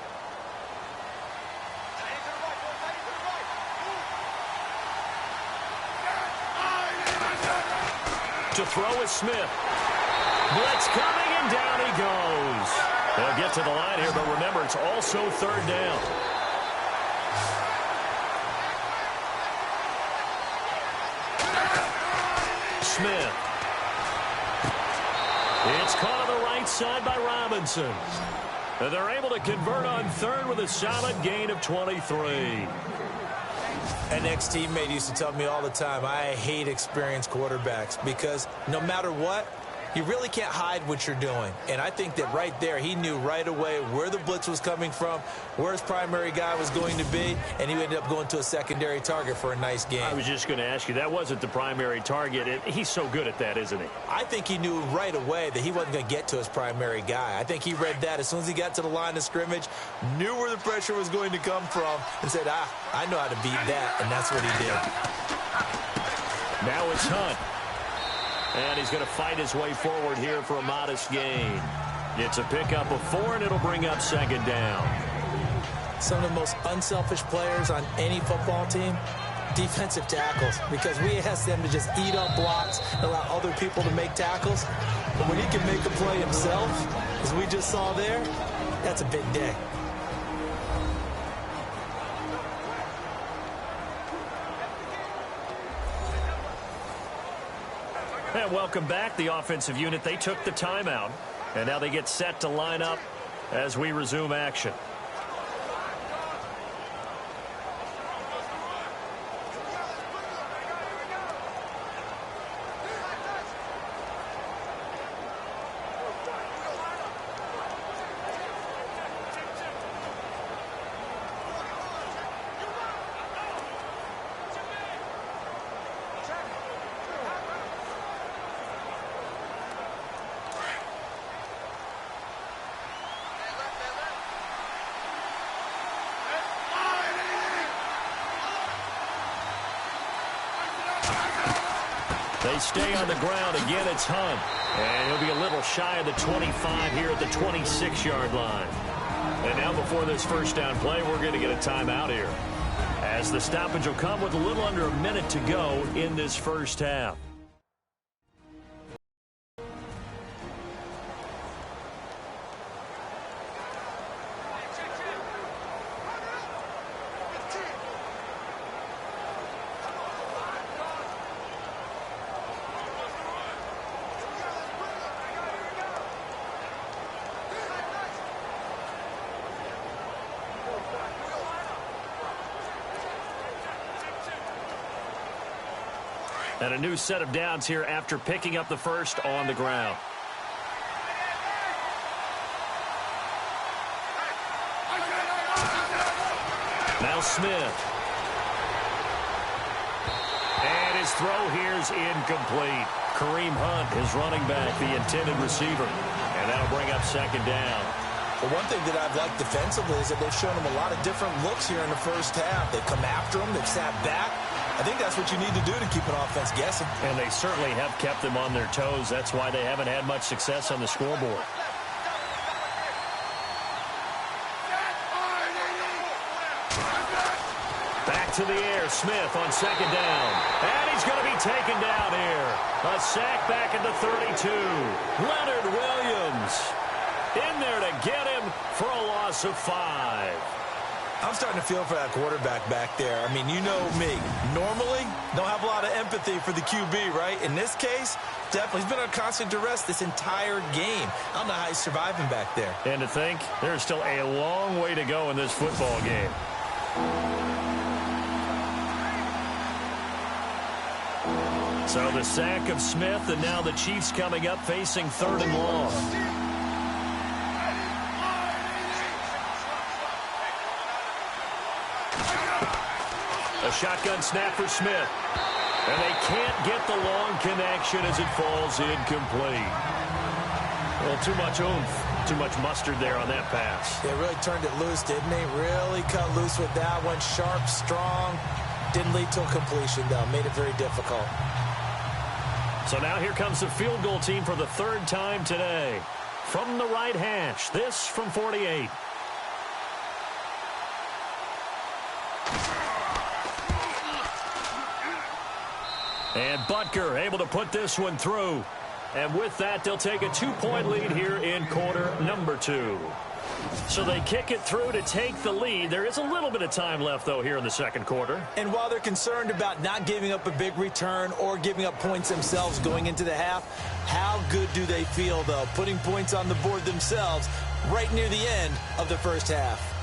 To throw is Smith. Blitz coming, and down he goes. They'll get to the line here, but remember, it's also 3rd down. Smith. It's caught on the right side by Robinson. And they're able to convert on 3rd with a solid gain of 23. An ex-teammate used to tell me all the time, I hate experienced quarterbacks because no matter what, you really can't hide what you're doing. And I think that right there, he knew right away where the blitz was coming from, where his primary guy was going to be, and he ended up going to a secondary target for a nice game. I was just going to ask you, that wasn't the primary target. He's so good at that, isn't he? I think he knew right away that he wasn't going to get to his primary guy. I think he read that as soon as he got to the line of scrimmage, knew where the pressure was going to come from, and said, I know how to beat that, and that's what he did. Now it's Hunt. And he's going to fight his way forward here for a modest gain. It's a pickup of 4, and it'll bring up 2nd down. Some of the most unselfish players on any football team, defensive tackles, because we ask them to just eat up blocks and allow other people to make tackles. But when he can make a play himself, as we just saw there, that's a big day. And welcome back, the offensive unit. They took the timeout, and now they get set to line up as we resume action. They stay on the ground. Again, it's Hunt. And he'll be a little shy of the 25 here at the 26-yard line. And now before this first down play, we're going to get a timeout here, as the stoppage will come with a little under a minute to go in this first half. And a new set of downs here after picking up the first on the ground. Now Smith. And his throw here's incomplete. Kareem Hunt, his running back, the intended receiver. And that'll bring up second down. Well, one thing that I've liked defensively is that they've shown him a lot of different looks here in the first half. They've come after him. They've sat back. I think that's what you need to do to keep an offense guessing. And they certainly have kept them on their toes. That's why they haven't had much success on the scoreboard. Back to the air. Smith on second down. And he's going to be taken down here. A sack back at the 32. Leonard Williams in there to get him for a loss of 5. I'm starting to feel for that quarterback back there. I mean, you know me. Normally, don't have a lot of empathy for the QB, right? In this case, definitely. He's been under constant duress this entire game. I don't know how he's surviving back there. And to think, there's still a long way to go in this football game. So the sack of Smith, and now the Chiefs coming up facing 3rd and long. A shotgun snap for Smith. And they can't get the long connection as it falls incomplete. Well, too much oomph, too much mustard there on that pass. They really turned it loose, didn't they? Really cut loose with that one. Sharp, strong. Didn't lead to a completion, though. Made it very difficult. So now here comes the field goal team for the 3rd time today. From the right hash, this from 48. And Butker able to put this one through. And with that, they'll take a 2-point lead here in quarter number 2. So they kick it through to take the lead. There is a little bit of time left, though, here in the second quarter. And while they're concerned about not giving up a big return or giving up points themselves going into the half, how good do they feel, though, putting points on the board themselves right near the end of the first half?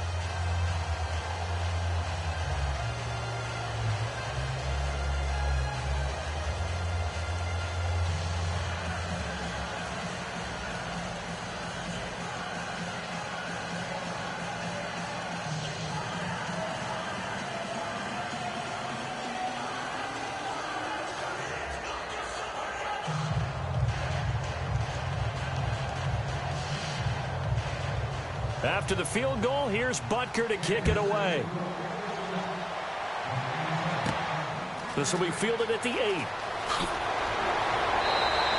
After the field goal, here's Butker to kick it away. This will be fielded at the 8.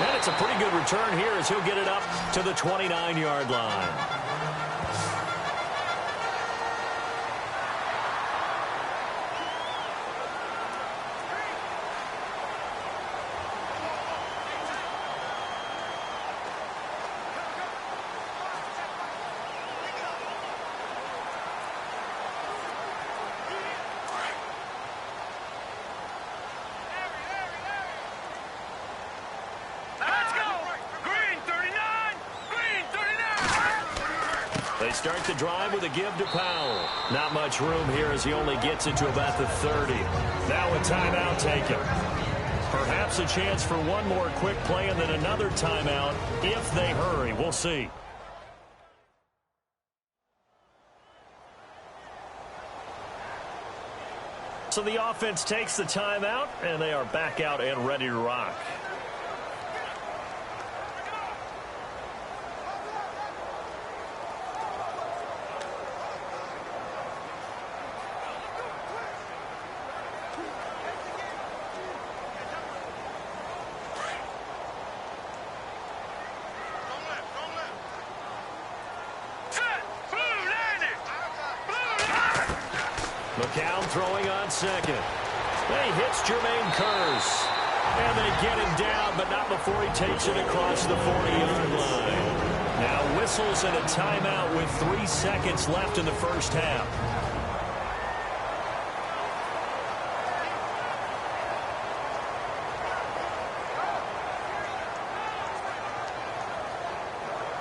And it's a pretty good return here as he'll get it up to the 29-yard line. They start the drive with a give to Powell. Not much room here as he only gets it to about the 30. Now a timeout taken. Perhaps a chance for one more quick play and then another timeout if they hurry. We'll see. So the offense takes the timeout, and they are back out and ready to rock. McCown throwing on second. He hits Jermaine Kearse. And they get him down, but not before he takes it across the 40-yard line. Now whistles and a timeout with 3 seconds left in the first half.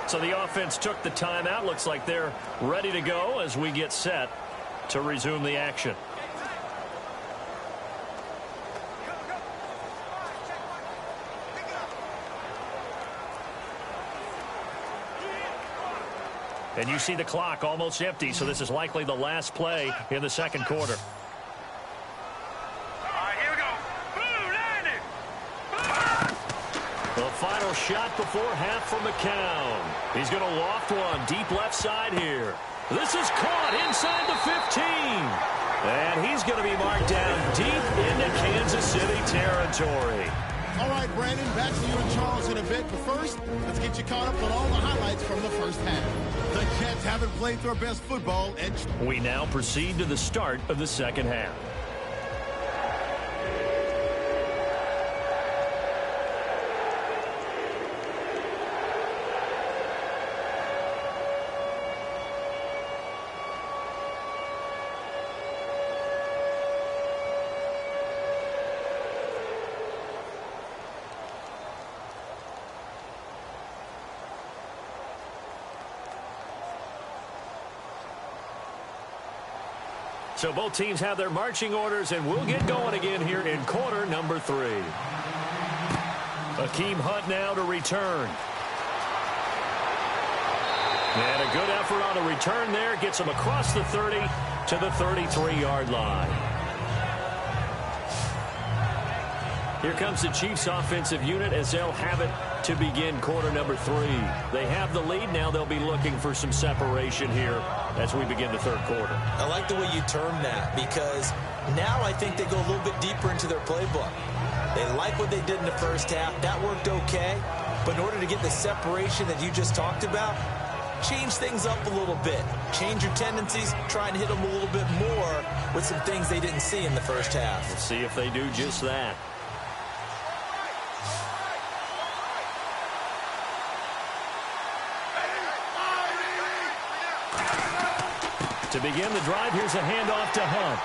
So the offense took the timeout. Looks like they're ready to go as we get set to resume the action. And you see the clock almost empty, so this is likely the last play in the second quarter. All right, here we go. The final shot before half from McCown. He's going to loft one deep left side here. This is caught inside the 15. And he's going to be marked down deep into Kansas City territory. All right, Brandon, back to you and Charles in a bit. But first, let's get you caught up on all the highlights from the first half. The Jets haven't played their best football. And we now proceed to the start of the second half. So both teams have their marching orders, and we'll get going again here in quarter number 3. Akeem Hunt now to return. And a good effort on the return there. Gets him across the 30 to the 33-yard line. Here comes the Chiefs offensive unit as they'll have it to begin quarter number 3. They have the lead. Now they'll be looking for some separation here as we begin the third quarter. I like the way you term that, because now I think they go a little bit deeper into their playbook. They like what they did in the first half. That worked okay. But in order to get the separation that you just talked about, change things up a little bit. Change your tendencies. Try and hit them a little bit more with some things they didn't see in the first half. We'll see if they do just that. To begin the drive, here's a handoff to Hunt.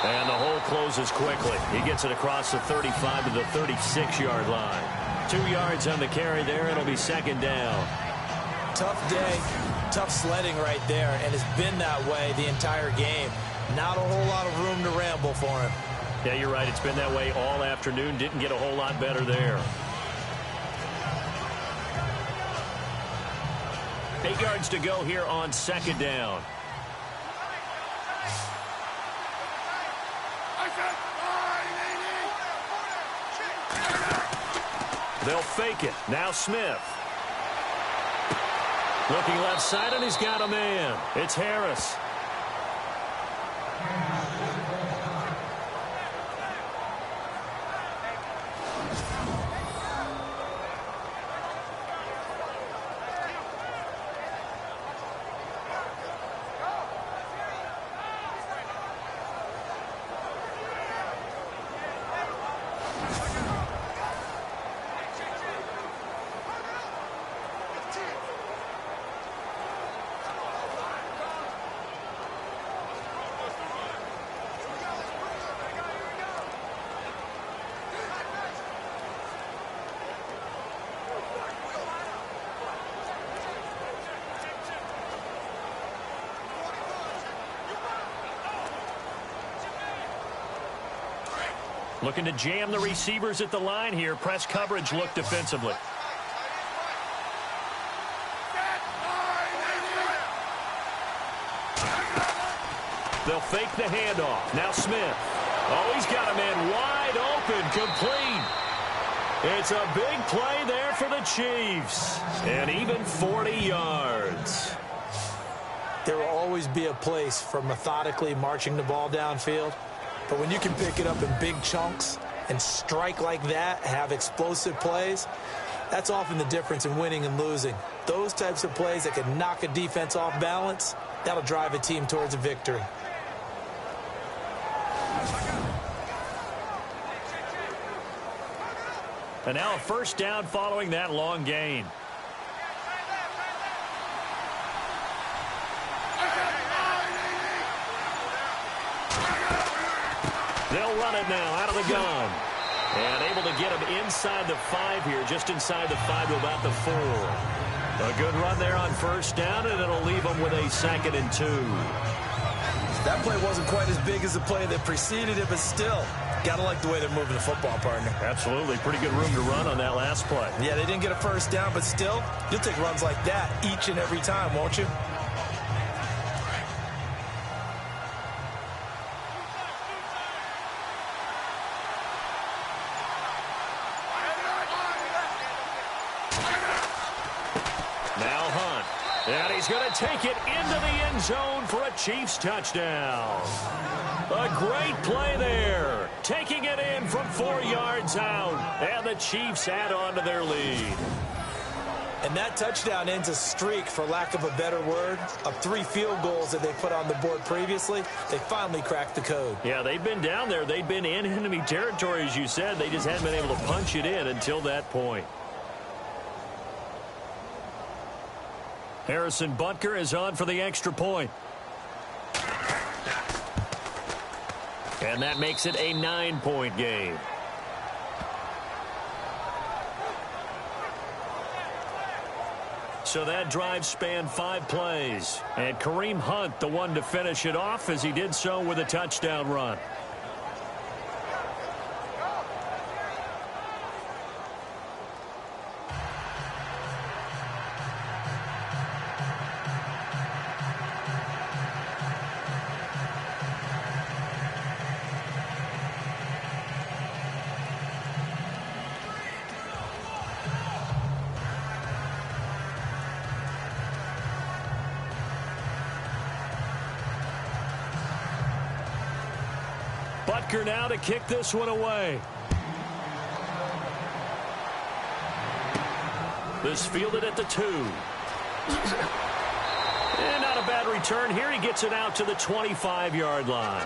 And the hole closes quickly. He gets it across the 35 to the 36-yard line. 2 yards on the carry there. It'll be second down. Tough day, tough sledding right there, and it's been that way the entire game. Not a whole lot of room to ramble for him. Yeah, you're right. It's been that way all afternoon. Didn't get a whole lot better there. 8 yards to go here on second down. They'll fake it. Now Smith. Looking left side, and he's got a man. It's Harris. Looking to jam the receivers at the line here. Press coverage look defensively. They'll fake the handoff. Now Smith. Oh, he's got a man wide open, complete. It's a big play there for the Chiefs. And even 40 yards. There will always be a place for methodically marching the ball downfield. But when you can pick it up in big chunks and strike like that, have explosive plays, that's often the difference in winning and losing. Those types of plays that can knock a defense off balance, that'll drive a team towards a victory. And now a first down following that long gain. They'll run it now out of the gun. And able to get him inside the 5 here, just inside the 5 to about the 4. A good run there on first down, and it'll leave them with a 2nd and 2. That play wasn't quite as big as the play that preceded it, but still, got to like the way they're moving the football, partner. Absolutely. Pretty good room to run on that last play. Yeah, they didn't get a first down, but still, you'll take runs like that each and every time, won't you? And he's going to take it into the end zone for a Chiefs touchdown. A great play there. Taking it in from 4 yards out. And the Chiefs add on to their lead. And that touchdown ends a streak, for lack of a better word, of 3 field goals that they put on the board previously. They finally cracked the code. Yeah, they've been down there. They've been in enemy territory, as you said. They just hadn't been able to punch it in until that point. Harrison Butker is on for the extra point. And that makes it a 9-point game. So that drive spanned 5 plays. And Kareem Hunt, the one to finish it off, as he did so with a touchdown run. Butker now to kick this one away. This fielded at the 2. And not a bad return here. He gets it out to the 25-yard line.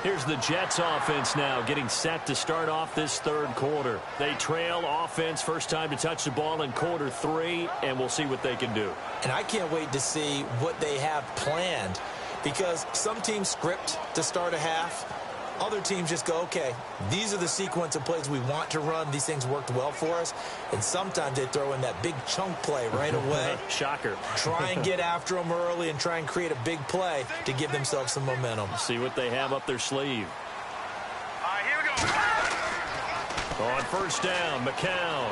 Here's the Jets offense now getting set to start off this 3rd quarter. They trail offense, first time to touch the ball in quarter 3, and we'll see what they can do. And I can't wait to see what they have planned, because some teams script to start a half. Other teams just go, okay, these are the sequence of plays we want to run. These things worked well for us. And sometimes they throw in that big chunk play right away. Shocker. Try and get after them early and try and create a big play to give themselves some momentum. See what they have up their sleeve. Here we go. On first down, McCown.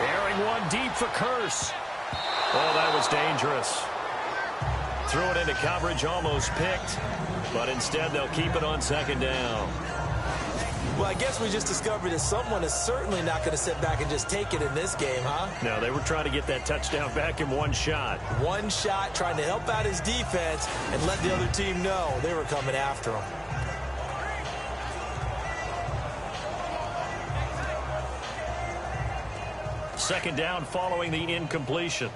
Airing one deep for Curse. Oh, that was dangerous. Threw it into coverage, almost picked. But instead, they'll keep it on 2nd down. Well, I guess we just discovered that someone is certainly not going to sit back and just take it in this game, huh? No, they were trying to get that touchdown back in one shot. One shot, trying to help out his defense and let the other team know they were coming after him. Second down following the incompletion.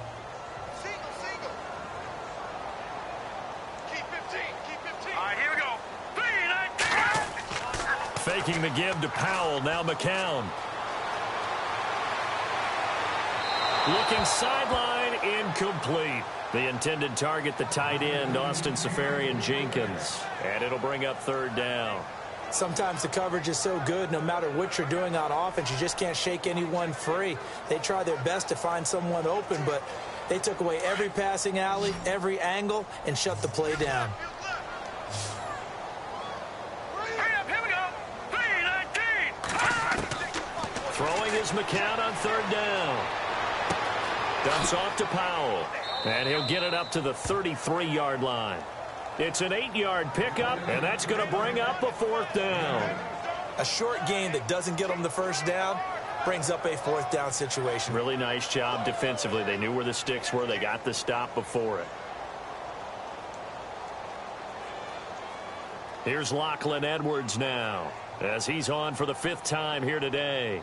Faking the give to Powell. Now McCown. Looking sideline, incomplete. The intended target, the tight end, Austin Seferian-Jenkins. And it'll bring up 3rd down. Sometimes the coverage is so good, no matter what you're doing on offense, you just can't shake anyone free. They try their best to find someone open, but they took away every passing alley, every angle, and shut the play down. Throwing is McCown on 3rd down. Dumps off to Powell. And he'll get it up to the 33-yard line. It's an 8-yard pickup, and that's going to bring up a 4th down. A short gain that doesn't get them the first down brings up a 4th down situation. Really nice job defensively. They knew where the sticks were. They got the stop before it. Here's Lachlan Edwards now, as he's on for the 5th time here today.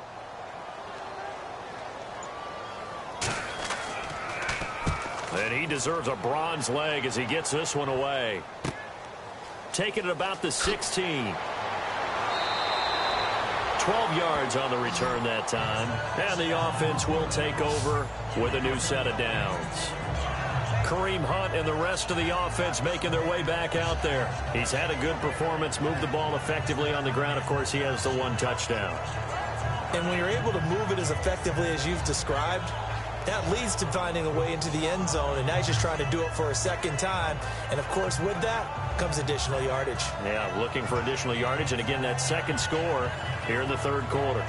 And he deserves a bronze leg as he gets this one away. Taking it about the 16. 12 yards on the return that time. And the offense will take over with a new set of downs. Kareem Hunt and the rest of the offense making their way back out there. He's had a good performance, moved the ball effectively on the ground. Of course, he has the one touchdown. And when you're able to move it as effectively as you've described, that leads to finding a way into the end zone, and now he's just trying to do it for a second time. And, of course, with that comes additional yardage. Yeah, looking for additional yardage, and again, that second score here in the third quarter.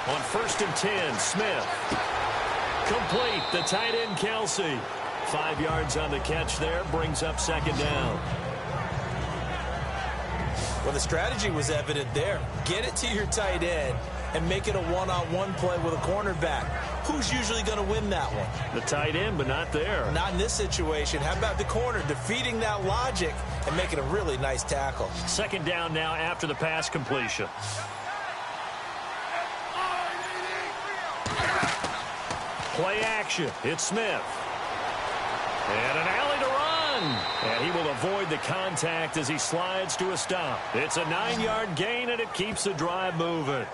On 1st and 10, Smith. Complete, the tight end, Kelsey. 5 yards on the catch there, brings up second down. Well, the strategy was evident there. Get it to your tight end and make it a one-on-one play with a cornerback. Who's usually going to win that one? The tight end, but not there. Not in this situation. How about the corner defeating that logic and making a really nice tackle? Second down now after the pass completion. Play action. It's Smith. And an alley to run. And he will avoid the contact as he slides to a stop. It's a 9-yard gain, and it keeps the drive moving.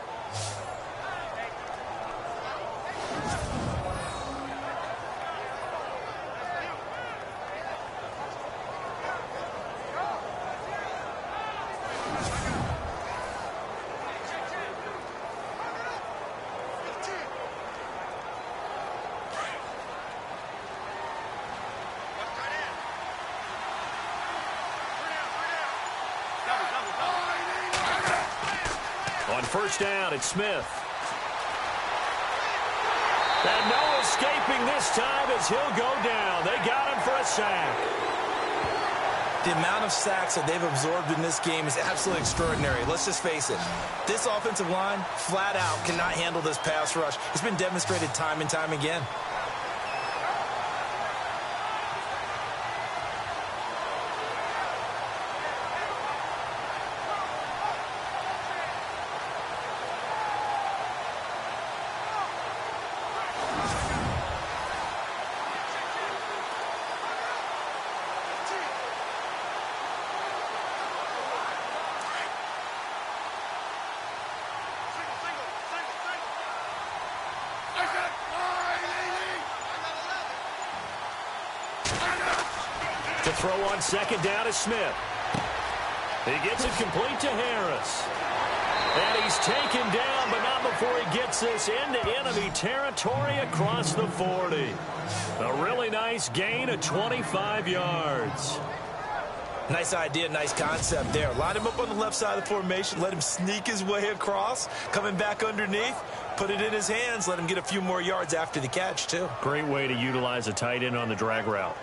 On first down, it's Smith. And no escaping this time as he'll go down. They got him for a sack. The amount of sacks that they've absorbed in this game is absolutely extraordinary. Let's just face it. This offensive line, flat out, cannot handle this pass rush. It's been demonstrated time and time again. To throw on second down is Smith. He gets it complete to Harris. And he's taken down, but not before he gets this into enemy territory across the 40. A really nice gain of 25 yards. Nice idea, nice concept there. Line him up on the left side of the formation. Let him sneak his way across. Coming back underneath. Put it in his hands. Let him get a few more yards after the catch, too. Great way to utilize a tight end on the drag route.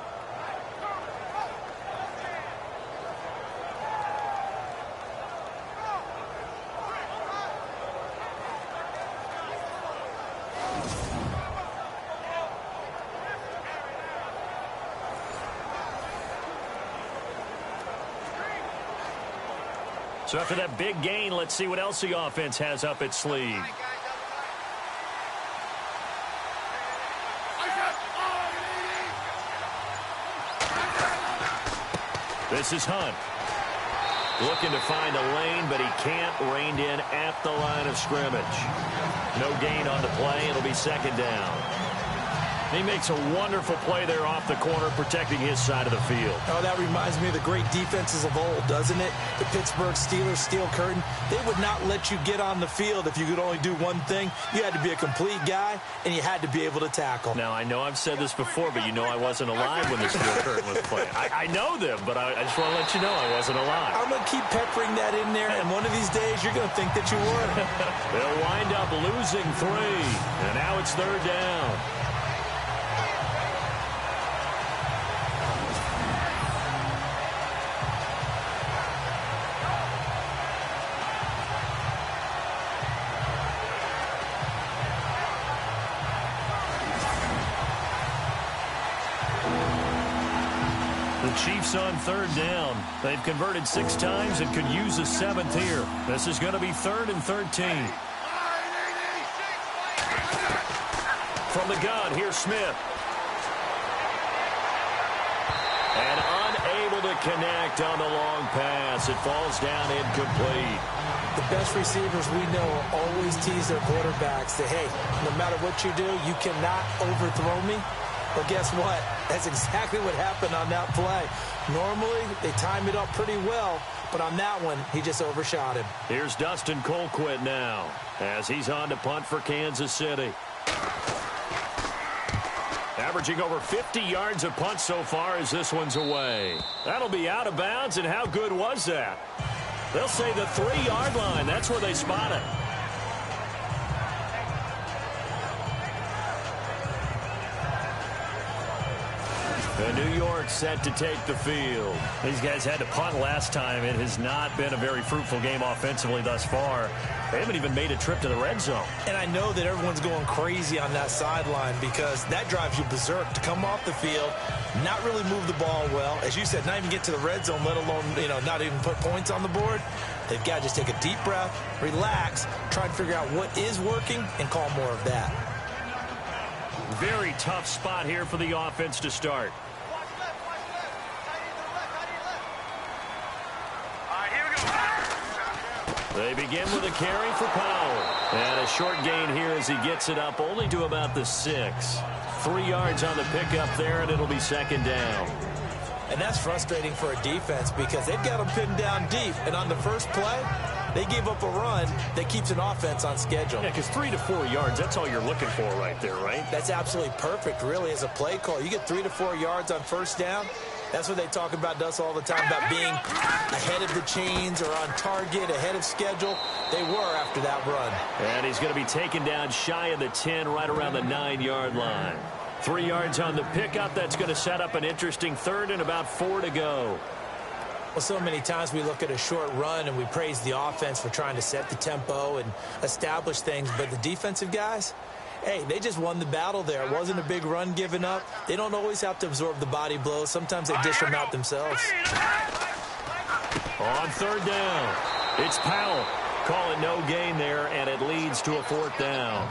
So after that big gain, let's see what else the offense has up its sleeve. This is Hunt. Looking to find a lane, but he can't. Reined in at the line of scrimmage. No gain on the play. It'll be second down. He makes a wonderful play there off the corner, protecting his side of the field. Oh, that reminds me of the great defenses of old, doesn't it? The Pittsburgh Steelers steel curtain. They would not let you get on the field if you could only do one thing. You had to be a complete guy, and you had to be able to tackle. Now, I know I've said this before, but you know I wasn't alive when the steel curtain was playing. I know them, but I just want to let you know I wasn't alive. I'm going to keep peppering that in there, and one of these days you're going to think that you were. They'll wind up losing 3, and now it's third down. Chiefs on third down. They've converted 6 times and could use a 7th here. This is going to be 3rd and 13. From the gun, here's Smith. And unable to connect on the long pass. It falls down incomplete. The best receivers we know always tease their quarterbacks that, hey, no matter what you do, you cannot overthrow me. Well, guess what? That's exactly what happened on that play. Normally, they time it up pretty well, but on that one, he just overshot him. Here's Dustin Colquitt now as he's on to punt for Kansas City. Averaging over 50 yards a punt so far as this one's away. That'll be out of bounds, and how good was that? They'll say the 3-yard line. That's where they spot it. And New York set to take the field. These guys had to punt last time. It has not been a very fruitful game offensively thus far. They haven't even made a trip to the red zone. And I know that everyone's going crazy on that sideline because that drives you berserk to come off the field, not really move the ball well. As you said, not even get to the red zone, let alone, not even put points on the board. They've got to just take a deep breath, relax, try and figure out what is working, and call more of that. Very tough spot here for the offense to start. They begin with a carry for Powell. And a short gain here as he gets it up only to about the 6. 3 yards on the pickup there, and it'll be 2nd down. And that's frustrating for a defense because they've got them pinned down deep. And on the first play, they gave up a run that keeps an offense on schedule. Yeah, because 3 to 4 yards, that's all you're looking for right there, right? That's absolutely perfect, really, as a play call. You get 3 to 4 yards on first down. That's what they talk about us all the time, about being ahead of the chains or on target, ahead of schedule. They were after that run. And he's going to be taken down shy of the 10, right around the 9-yard line. 3 yards on the pickup. That's going to set up an interesting 3rd and about 4 to go. Well, so many times we look at a short run and we praise the offense for trying to set the tempo and establish things, but the defensive guys, hey, they just won the battle there. It wasn't a big run given up. They don't always have to absorb the body blows. Sometimes they dish them out themselves. On 3rd down, it's Powell. Call it no gain there, and it leads to a 4th down.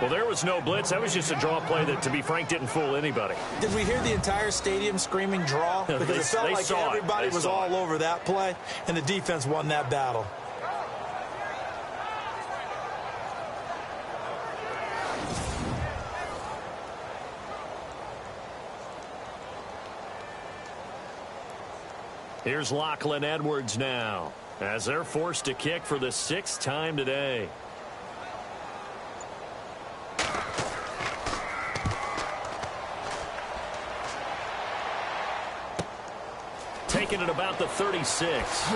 Well, there was no blitz. That was just a draw play that, to be frank, didn't fool anybody. Did we hear the entire stadium screaming draw? Because it felt like everybody was all over that play, and the defense won that battle. Here's Lachlan Edwards now as they're forced to kick for the 6th time today. Taking it about the 36.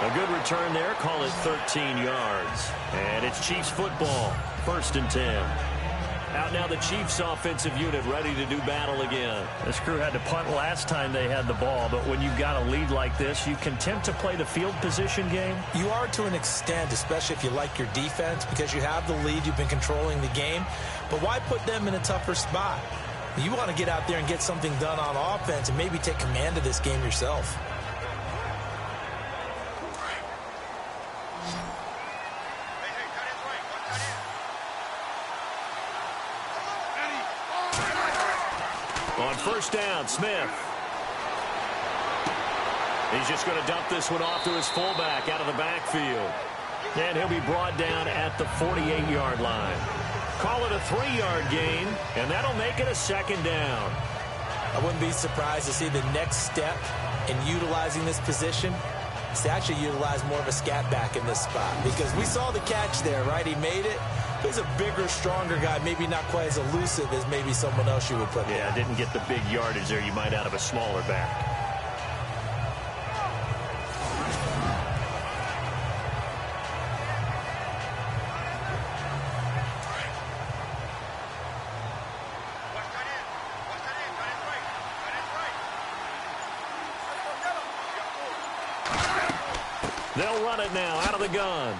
A good return there. Call it 13 yards. And it's Chiefs football. 1st and 10. Out now the Chiefs offensive unit ready to do battle again. This crew had to punt last time they had the ball, but when you've got a lead like this, you can tempt to play the field position game. You are to an extent, especially if you like your defense, because you have the lead, you've been controlling the game. But why put them in a tougher spot? You want to get out there and get something done on offense and maybe take command of this game yourself. On 1st down, Smith. He's just going to dump this one off to his fullback out of the backfield. And he'll be brought down at the 48-yard line. Call it a 3-yard gain, and that'll make it a 2nd down. I wouldn't be surprised to see the next step in utilizing this position is to actually utilize more of a scat back in this spot. Because we saw the catch there, right? He made it. He's a bigger, stronger guy, maybe not quite as elusive as maybe someone else you would put there. Yeah, didn't get the big yardage there you might out of a smaller back. They'll run it now out of the gun.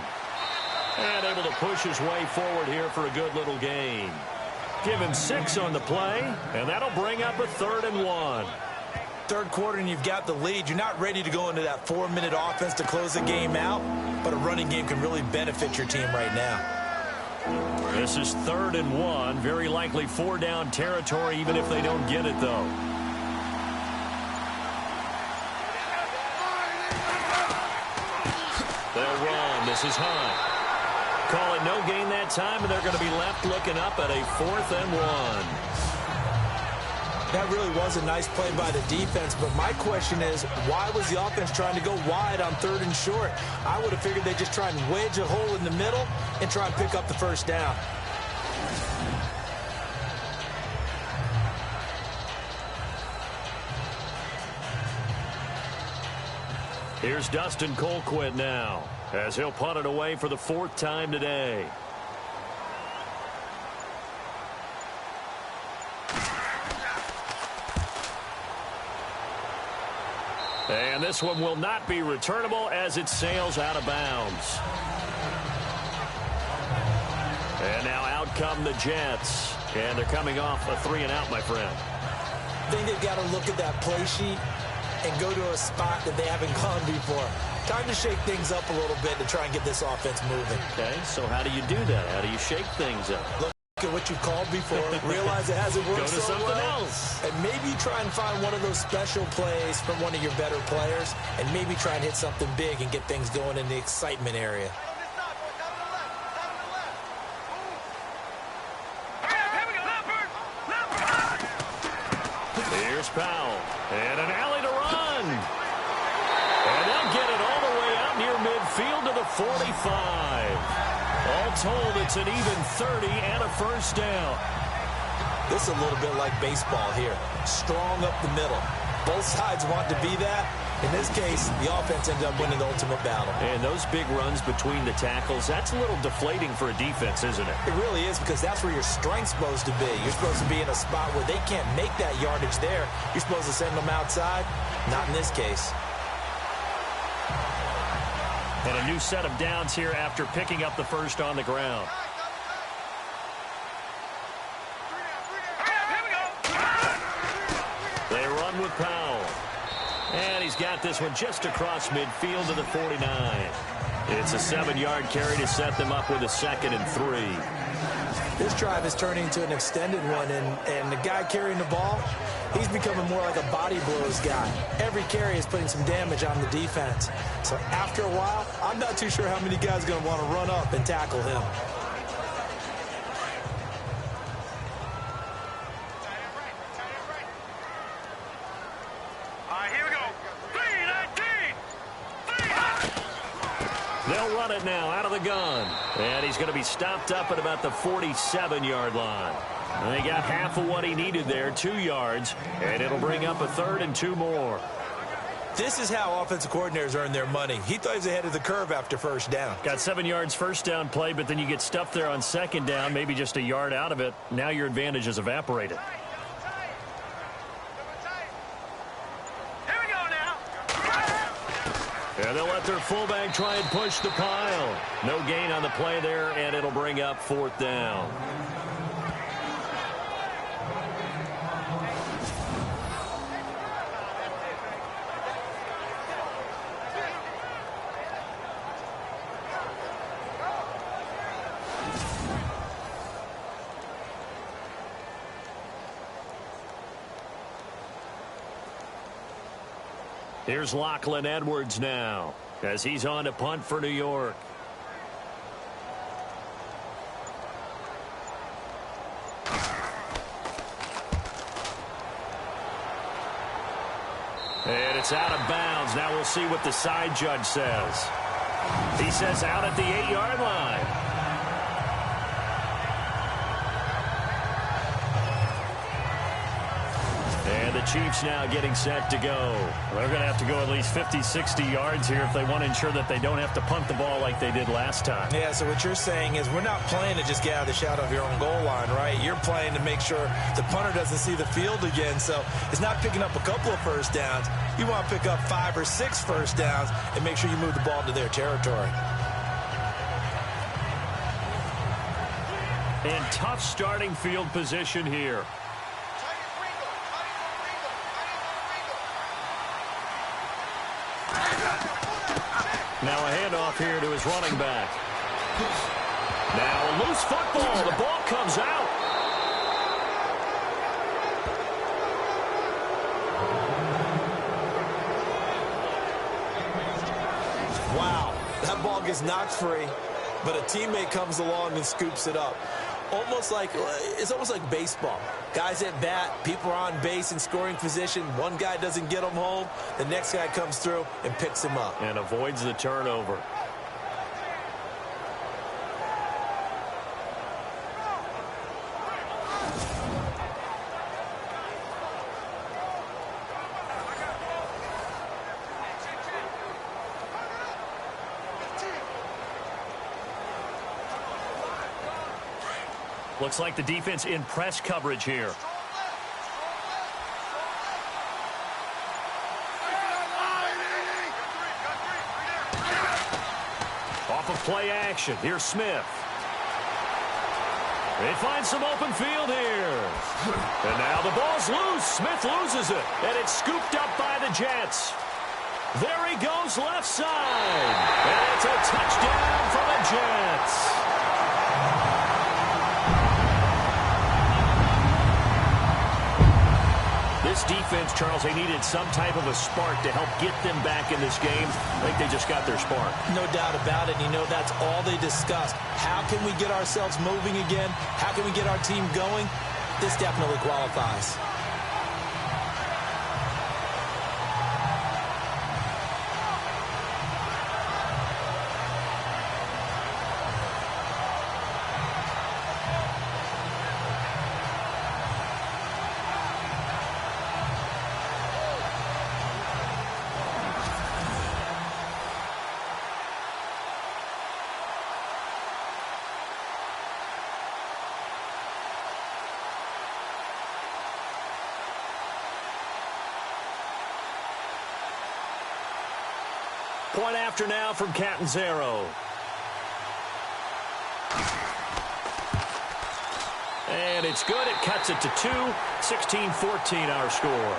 And able to push his way forward here for a good little gain. give him 6 on the play, and that'll bring up a 3rd and 1. Third quarter and you've got the lead. You're not ready to go into that 4-minute offense to close the game out, but a running game can really benefit your team right now. This is 3rd and 1. Very likely 4 down territory, even if they don't get it, though. They'll run. This is Hunt. Call it no gain that time, and they're going to be left looking up at a 4th and 1. That really was a nice play by the defense, but my question is, why was the offense trying to go wide on 3rd and short? I would have figured they'd just try and wedge a hole in the middle and try and pick up the first down. Here's Dustin Colquitt now, as he'll punt it away for the 4th time today. And this one will not be returnable as it sails out of bounds. And now out come the Jets. And they're coming off a 3-and-out, my friend. I think they've got to look at that play sheet and go to a spot that they haven't gone before. Time to shake things up a little bit to try and get this offense moving. Okay, so how do you do that? How do you shake things up? Look at what you've called before. Realize it hasn't worked Go to so something well. else. And maybe try and find one of those special plays from one of your better players, and maybe try and hit something big and get things going in the excitement area. Here's Powell. And an alley to run. And they'll get it all the way out near midfield to the 45. All told, it's an even 30 and a first down. This is a little bit like baseball here. Strong up the middle. Both sides want to be that. In this case, the offense ended up winning the ultimate battle. And those big runs between the tackles, that's a little deflating for a defense, isn't it? It really is, because that's where your strength's supposed to be. You're supposed to be in a spot where they can't make that yardage there. You're supposed to send them outside. Not in this case. And a new set of downs here after picking up the first on the ground. They run with Powell. And he's got this one just across midfield to the 49. It's a 7-yard carry to set them up with a 2nd and 3. This drive is turning into an extended one, and the guy carrying the ball, he's becoming more like a body blows guy. Every carry is putting some damage on the defense. So after a while, I'm not too sure how many guys are going to want to run up and tackle him. They'll run it now out of the gun. And he's going to be stopped up at about the 47-yard line. And they got half of what he needed there, 2 yards. And it'll bring up a 3rd and 2 more. This is how offensive coordinators earn their money. He thought he was ahead of the curve after first down. Got 7 yards first down play, but then you get stuffed there on 2nd down, maybe just a yard out of it. Now your advantage has evaporated. And they'll let their fullback try and push the pile. No gain on the play there, and it'll bring up 4th down. Here's Lachlan Edwards now, as he's on to punt for New York. And it's out of bounds. Now we'll see what the side judge says. He says out at the 8-yard line. And the Chiefs now getting set to go. They're going to have to go at least 50, 60 yards here if they want to ensure that they don't have to punt the ball like they did last time. Yeah, so what you're saying is we're not playing to just get out of the shadow of your own goal line, right? You're playing to make sure the punter doesn't see the field again. So it's not picking up a couple of first downs. You want to pick up 5 or 6 first downs and make sure you move the ball to their territory. And tough starting field position here. Now a handoff here to his running back. Now a loose football. The ball comes out. Wow, that ball gets knocked free, but a teammate comes along and scoops it up. It's almost like baseball. Guys at bat, people are on base in scoring position. One guy doesn't get him home. The next guy comes through and picks him up. And avoids the turnover. Looks like the defense in press coverage here. Off of play action. Here's Smith. They find some open field here. And now the ball's loose. Smith loses it. And it's scooped up by the Jets. There he goes left side. And it's a touchdown for the Jets. This defense, Charles, they needed some type of a spark to help get them back in this game. I think they just got their spark. No doubt about it. You know, that's all they discussed. How can we get ourselves moving again? How can we get our team going? This definitely qualifies. Point after now from Catanzaro. And it's good. It cuts it to 2. 16-14 our score.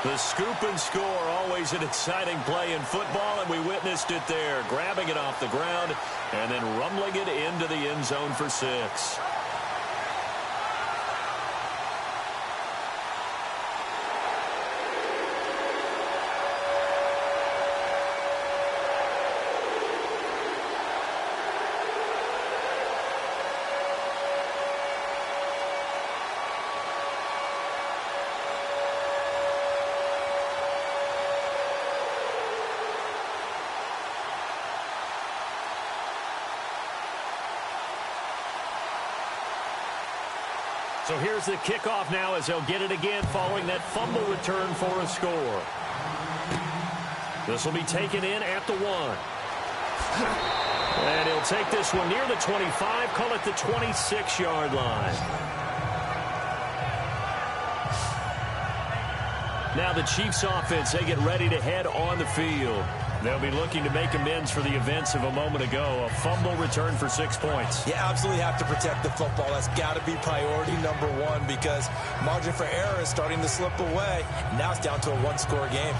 The scoop and score, always an exciting play in football, and we witnessed it there. Grabbing it off the ground and then rumbling it into the end zone for 6. So here's the kickoff now as they'll get it again following that fumble return for a score. This will be taken in at the 1. And he'll take this one near the 25, call it the 26-yard line. Now the Chiefs offense, they get ready to head on the field. They'll be looking to make amends for the events of a moment ago. A fumble return for 6 points. You absolutely have to protect the football. That's got to be priority number 1 because margin for error is starting to slip away. Now it's down to a 1-score game.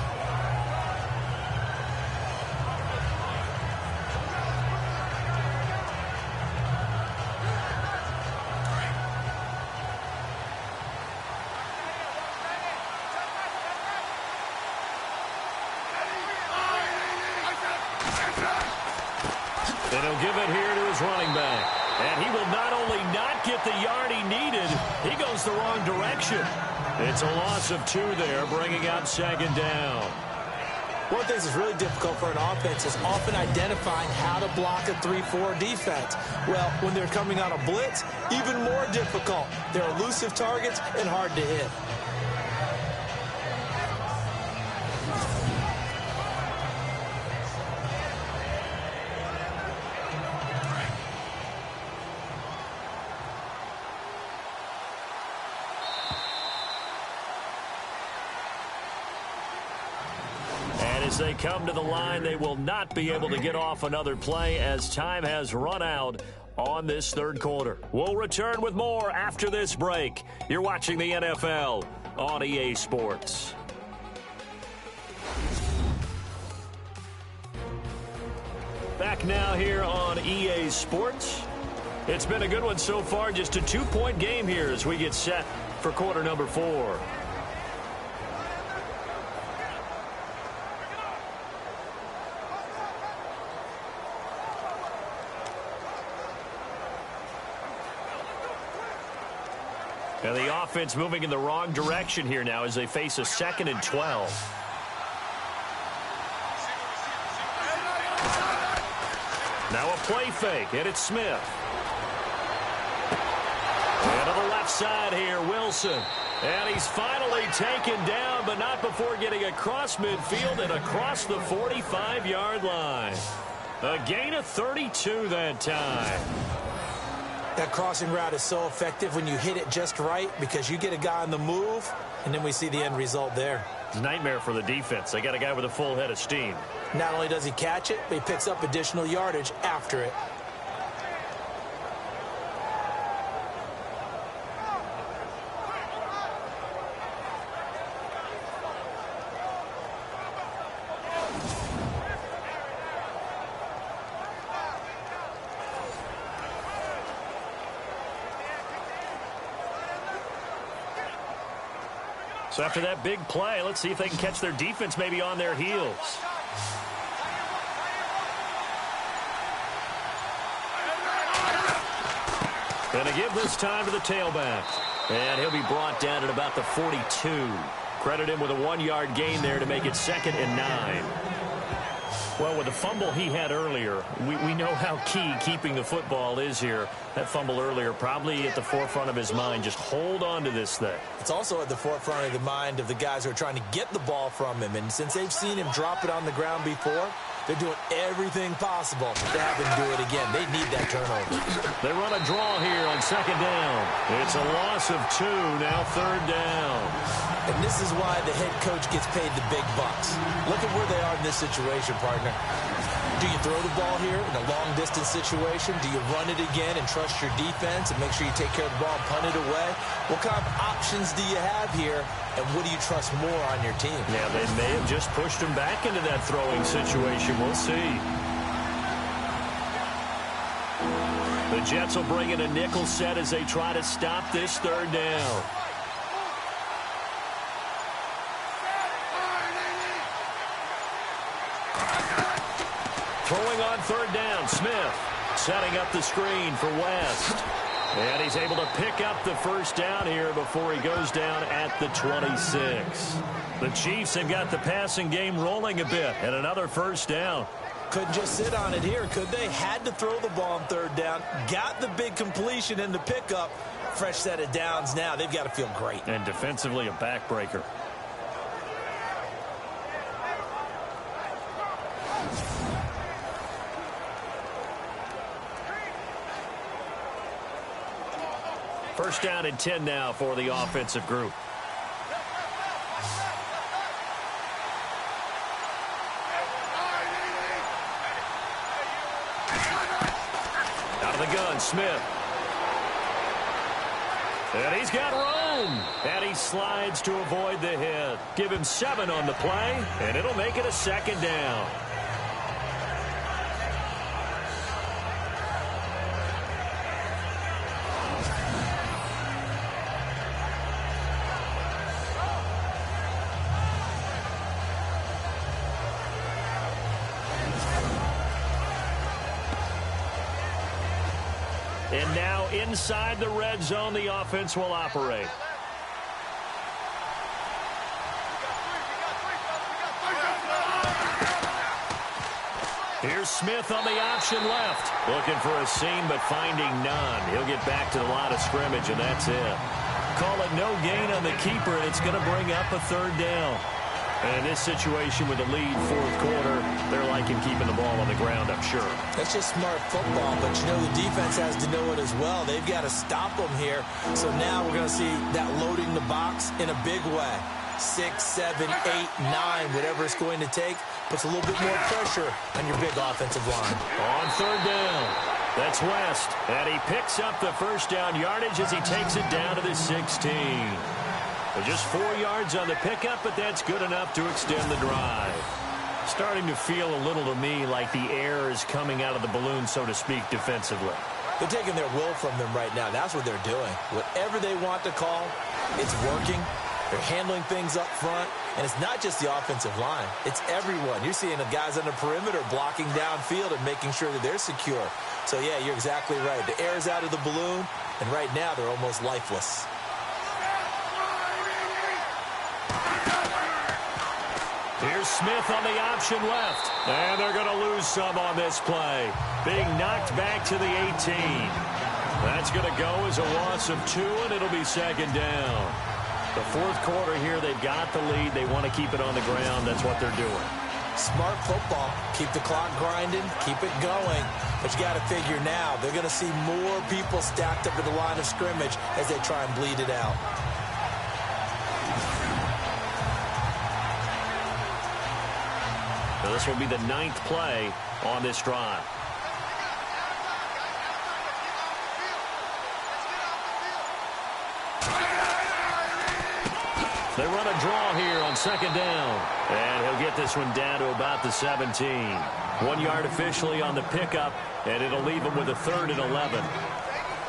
And he'll give it here to his running back. And he will not only not get the yard he needed, he goes the wrong direction. It's a loss of 2 there, bringing out 2nd down. One of the things that's really difficult for an offense is often identifying how to block a 3-4 defense. Well, when they're coming on a blitz, even more difficult. They're elusive targets and hard to hit. As they come to the line, they will not be able to get off another play as time has run out on this third quarter. We'll return with more after this break. You're watching the NFL on EA Sports. Back now here on EA Sports. It's been a good one so far. Just a 2-point game here as we get set for quarter number 4. And the offense moving in the wrong direction here now as they face a 2nd and 12. Now a play fake, and it's Smith. And to the left side here, Wilson. And he's finally taken down, but not before getting across midfield and across the 45-yard line. A gain of 32 that time. That crossing route is so effective when you hit it just right because you get a guy on the move, and then we see the end result there. It's a nightmare for the defense. They got a guy with a full head of steam. Not only does he catch it, but he picks up additional yardage after it. So after that big play, let's see if they can catch their defense maybe on their heels. Gonna give this time to the tailback. And he'll be brought down at about the 42. Credit him with a 1-yard gain there to make it 2nd and 9. Well, with the fumble he had earlier, we know how key keeping the football is here. That fumble earlier probably at the forefront of his mind. Just hold on to this thing. It's also at the forefront of the mind of the guys who are trying to get the ball from him. And since they've seen him drop it on the ground before, they're doing everything possible to have him do it again. They need that turnover. They run a draw here on 2nd down. It's a loss of 2, now 3rd down. And this is why the head coach gets paid the big bucks. Look at where they are in this situation, partner. Do you throw the ball here in a long-distance situation? Do you run it again and trust your defense and make sure you take care of the ball and punt it away? What kind of options do you have here, and what do you trust more on your team? Yeah, they may have just pushed him back into that throwing situation. We'll see. The Jets will bring in a nickel set as they try to stop this 3rd down. Throwing on 3rd down, Smith setting up the screen for West. And he's able to pick up the 1st down here before he goes down at the 26. The Chiefs have got the passing game rolling a bit, and another 1st down. Couldn't just sit on it here, could they? Had to throw the ball on 3rd down, got the big completion in the pickup. Fresh set of downs now. They've got to feel great. And defensively, a backbreaker. First down and 10 now for the offensive group. Out of the gun, Smith. And he's got room. And he slides to avoid the hit. Give him 7 on the play, and it'll make it a 2nd down. And now inside the red zone, the offense will operate. Here's Smith on the option left. Looking for a seam, but finding none. He'll get back to the line of scrimmage, and that's it. Call it no gain on the keeper, and it's going to bring up a 3rd down. And in this situation with a lead 4th quarter, they're liking keeping the ball on the ground, I'm sure. That's just smart football, but you know the defense has to know it as well. They've got to stop them here. So now we're going to see that loading the box in a big way. 6, 7, 8, 9, whatever it's going to take, puts a little bit more pressure on your big offensive line. On third down, that's West, and he picks up the first down yardage as he takes it down to the 16. Well, just 4 yards on the pickup, but that's good enough to extend the drive. Starting to feel a little to me like the air is coming out of the balloon, so to speak, defensively. They're taking their will from them right now. That's what they're doing. Whatever they want to call, it's working. They're handling things up front, and it's not just the offensive line. It's everyone. You're seeing the guys on the perimeter blocking downfield and making sure that they're secure. So, yeah, you're exactly right. The air is out of the balloon, and right now they're almost lifeless. Here's Smith on the option left. And they're going to lose some on this play. Being knocked back to the 18. That's going to go as a loss of 2, and it'll be second down. The fourth quarter here, they've got the lead. They want to keep it on the ground. That's what they're doing. Smart football. Keep the clock grinding. Keep it going. But you got to figure now, they're going to see more people stacked up at the line of scrimmage as they try and bleed it out. So this will be the 9th play on this drive. They run a draw here on second down. And he'll get this one down to about the 17. 1 yard officially on the pickup, and it'll leave him with a 3rd and 11.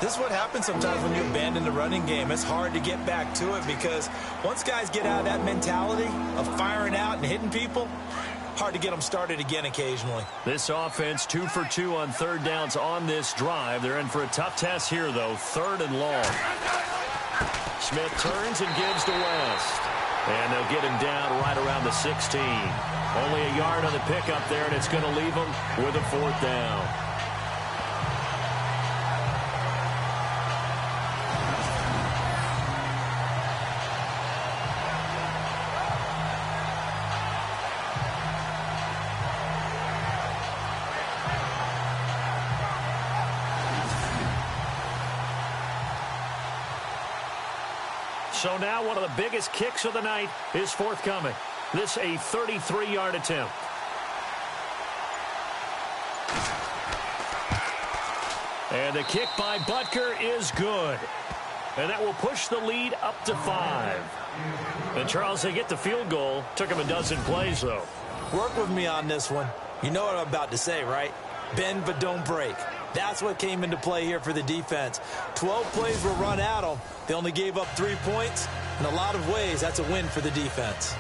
This is what happens sometimes when you abandon the running game. It's hard to get back to it because once guys get out of that mentality of firing out and hitting people, hard to get them started again occasionally. This offense 2 for 2 on third downs on this drive. They're in for a tough test here, though. 3rd and long. Smith turns and gives to West. And they'll get him down right around the 16. Only a yard on the pickup there, and it's going to leave him with a 4th down. So now one of the biggest kicks of the night is forthcoming. This a 33-yard attempt. And the kick by Butker is good. And that will push the lead up to 5. And Charles, they get the field goal. Took him a dozen plays, though. Work with me on this one. You know what I'm about to say, right? Bend but don't break. That's what came into play here for the defense. 12 plays were run at them. They only gave up 3 points. In a lot of ways, that's a win for the defense.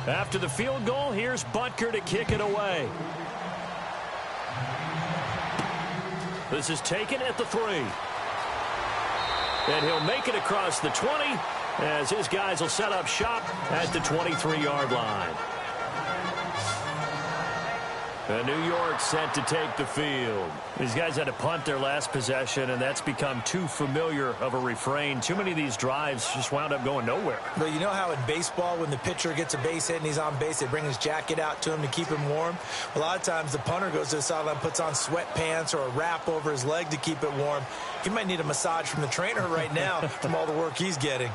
After the field goal, here's Butker to kick it away. This is taken at the 3. And he'll make it across the 20 as his guys will set up shop at the 23-yard line. And New York set to take the field. These guys had to punt their last possession, and that's become too familiar of a refrain. Too many of these drives just wound up going nowhere. But you know how in baseball, when the pitcher gets a base hit and he's on base, they bring his jacket out to him to keep him warm? A lot of times the punter goes to the sideline, puts on sweatpants or a wrap over his leg to keep it warm. He might need a massage from the trainer right now from all the work he's getting.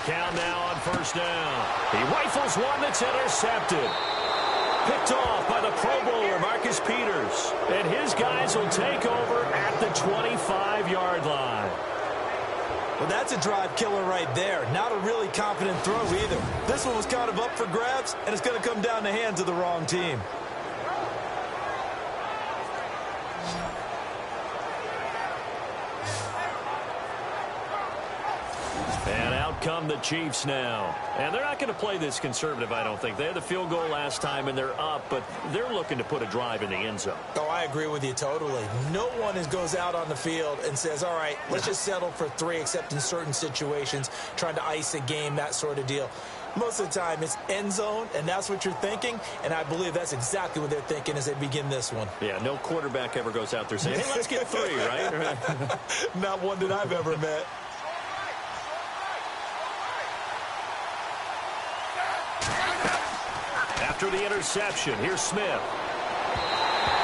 Count now on first down. He rifles one that's intercepted. Picked off by the Pro Bowler, Marcus Peters. And his guys will take over at the 25-yard line. Well, that's a drive killer right there. Not a really confident throw either. This one was kind of up for grabs, and it's going to come down the hands of the wrong team. And out come the Chiefs now. And they're not going to play this conservative, I don't think. They had the field goal last time, and they're up, but they're looking to put a drive in the end zone. Oh, I agree with you totally. No one goes out on the field and says, all right, let's just settle for 3, except in certain situations, trying to ice a game, that sort of deal. Most of the time, it's end zone, and that's what you're thinking, and I believe that's exactly what they're thinking as they begin this one. Yeah, no quarterback ever goes out there saying, hey, let's get 3, right? Not one that I've ever met. After the interception, here's Smith.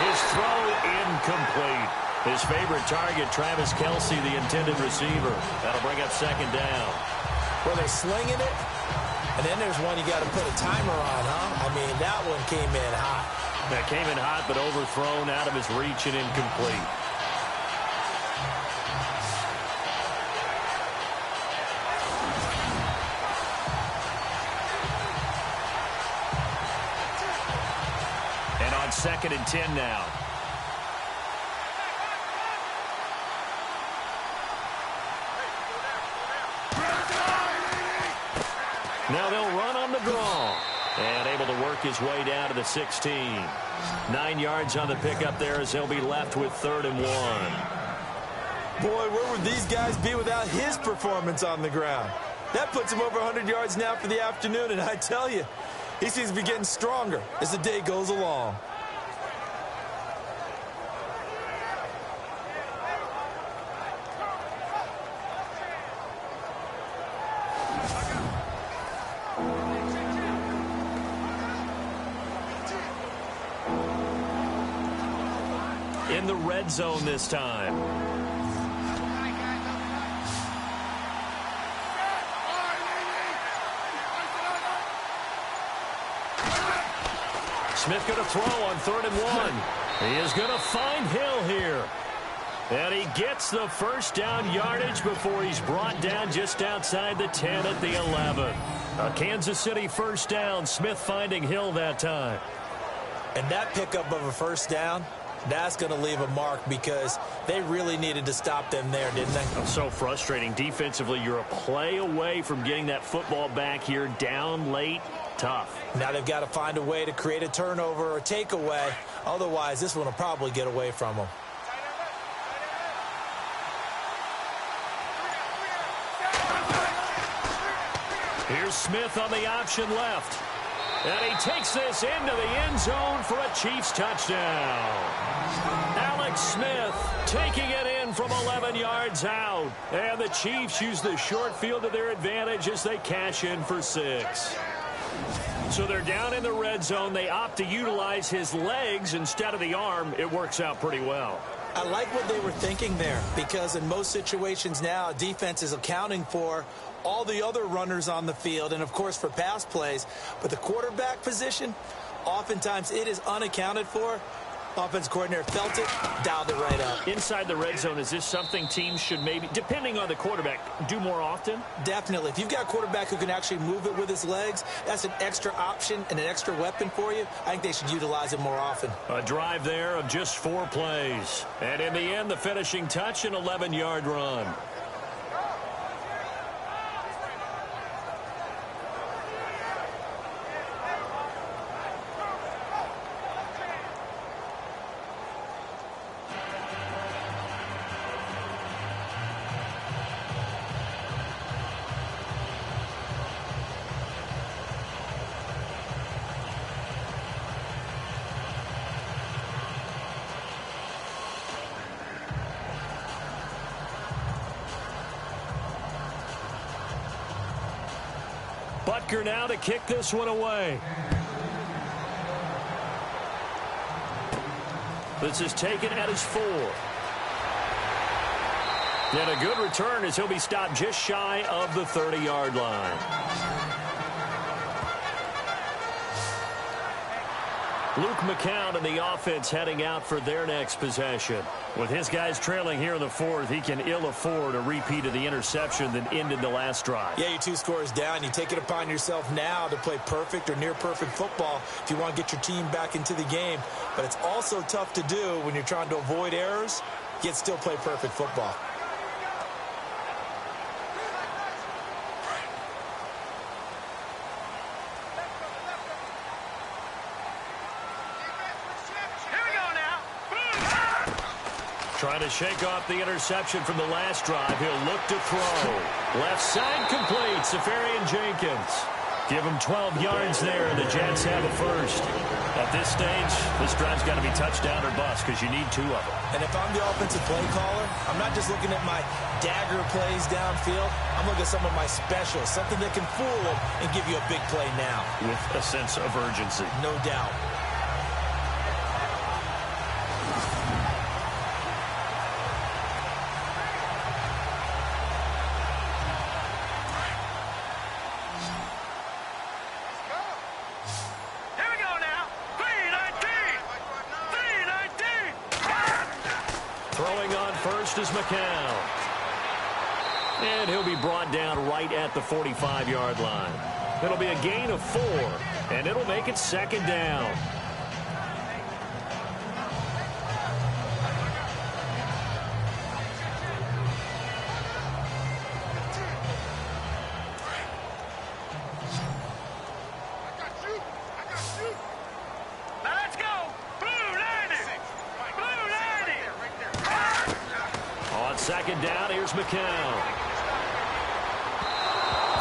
His throw incomplete. His favorite target, Travis Kelce, the intended receiver. That'll bring up second down. Well, they're slinging it, and then there's one you got to put a timer on, huh? I mean, that one came in hot. That came in hot, but overthrown, out of his reach and incomplete. And on 2nd and 10 now. Now they'll run on the draw. And able to work his way down to the 16. 9 yards on the pickup there as they'll be left with 3rd and 1. Boy, where would these guys be without his performance on the ground? That puts him over 100 yards now for the afternoon, and I tell you, he seems to be getting stronger as the day goes along. In the red zone this time. Smith going to throw on 3rd and 1. He is going to find Hill here. And he gets the first down yardage before he's brought down just outside the 10 at the 11. A Kansas City first down. Smith finding Hill that time. And that pickup of a first down, that's going to leave a mark because they really needed to stop them there, didn't they? Oh, so frustrating. Defensively, you're a play away from getting that football back here. Down late, tough. Now they've got to find a way to create a turnover or takeaway. Otherwise, this one will probably get away from them. Here's Smith on the option left. And he takes this into the end zone for a Chiefs touchdown. Alex Smith taking it in from 11 yards out. And the Chiefs use the short field to their advantage as they cash in for 6. So they're down in the red zone. They opt to utilize his legs instead of the arm. It works out pretty well. I like what they were thinking there because in most situations now, defense is accounting for all the other runners on the field and, of course, for pass plays. But the quarterback position, oftentimes it is unaccounted for. Offense coordinator felt it, dialed it right up. Inside the red zone, is this something teams should maybe, depending on the quarterback, do more often? Definitely. If you've got a quarterback who can actually move it with his legs, that's an extra option and an extra weapon for you. I think they should utilize it more often. A drive there of just 4 plays. And in the end, the finishing touch, an 11-yard run. Butker now to kick this one away. This is taken at his 4. And a good return as he'll be stopped just shy of the 30-yard line. Luke McCown and the offense heading out for their next possession. With his guys trailing here in the 4th, he can ill afford a repeat of the interception that ended the last drive. Yeah, you're 2 scores down. You take it upon yourself now to play perfect or near perfect football if you want to get your team back into the game. But it's also tough to do when you're trying to avoid errors, yet still play perfect football. Trying to shake off the interception from the last drive. He'll look to throw. Left side complete. Safarian Jenkins. Give him 12 yards there, and the Jets have a first. At this stage, this drive's got to be touchdown or bust because you need 2 of them. And if I'm the offensive play caller, I'm not just looking at my dagger plays downfield. I'm looking at some of my specials, something that can fool them and give you a big play now. With a sense of urgency. No doubt. Throwing on first is McCown. And he'll be brought down right at the 45-yard line. It'll be a gain of 4, and it'll make it 2nd down. Second down, here's McCown.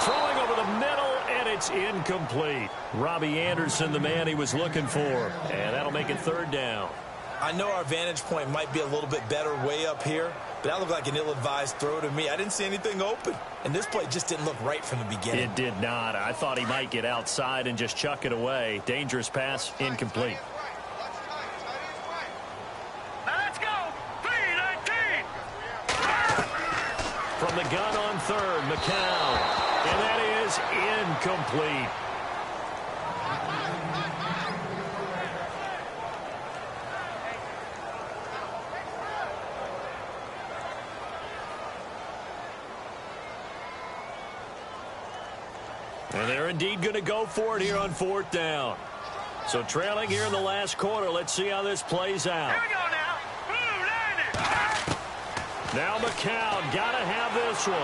Throwing over the middle, and it's incomplete. Robbie Anderson, the man he was looking for. And that'll make it 3rd down. I know our vantage point might be a little bit better way up here, but that looked like an ill-advised throw to me. I didn't see anything open, and this play just didn't look right from the beginning. It did not. I thought he might get outside and just chuck it away. Dangerous pass, incomplete. From the gun on 3rd, McCown. And that is incomplete. And they're indeed going to go for it here on 4th down. So trailing here in the last quarter. Let's see how this plays out. Here we go now. Now McCown got to have this one.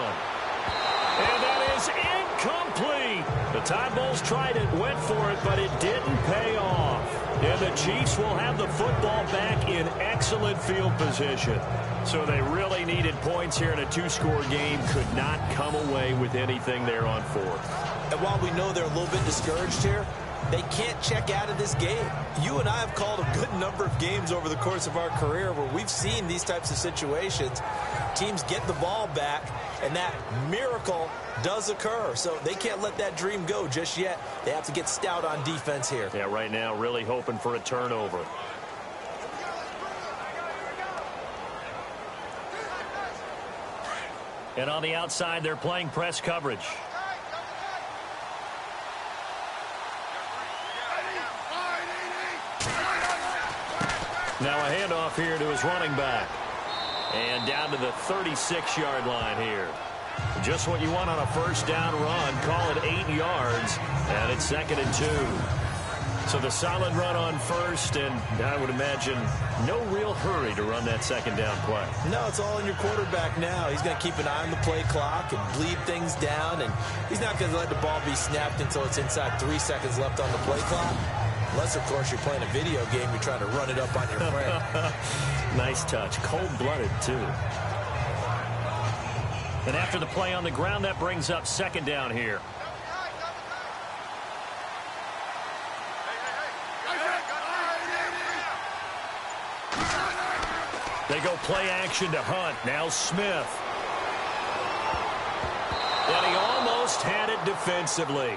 And that is incomplete. The Tide Bulls tried it, went for it, but it didn't pay off. And the Chiefs will have the football back in excellent field position. So they really needed points here in a 2-score game. Could not come away with anything there on 4th. And while we know they're a little bit discouraged here, they can't check out of this game. You and I have called a good number of games over the course of our career where we've seen these types of situations. Teams get the ball back, and that miracle does occur. So they can't let that dream go just yet. They have to get stout on defense here. Yeah, right now really hoping for a turnover. And on the outside, they're playing press coverage. Now a handoff here to his running back. And down to the 36-yard line here. Just what you want on a 1st down run. Call it 8 yards. And it's 2nd and 2. So the solid run on 1st, and I would imagine no real hurry to run that 2nd down play. No, it's all in your quarterback now. He's going to keep an eye on the play clock and bleed things down, and he's not going to let the ball be snapped until it's inside 3 seconds left on the play clock. Unless, of course, you're playing a video game, you're trying to run it up on your friend. Nice touch. Cold-blooded, too. And after the play on the ground, that brings up 2nd down here. They go play action to Hunt. Now Smith. And he almost had it defensively.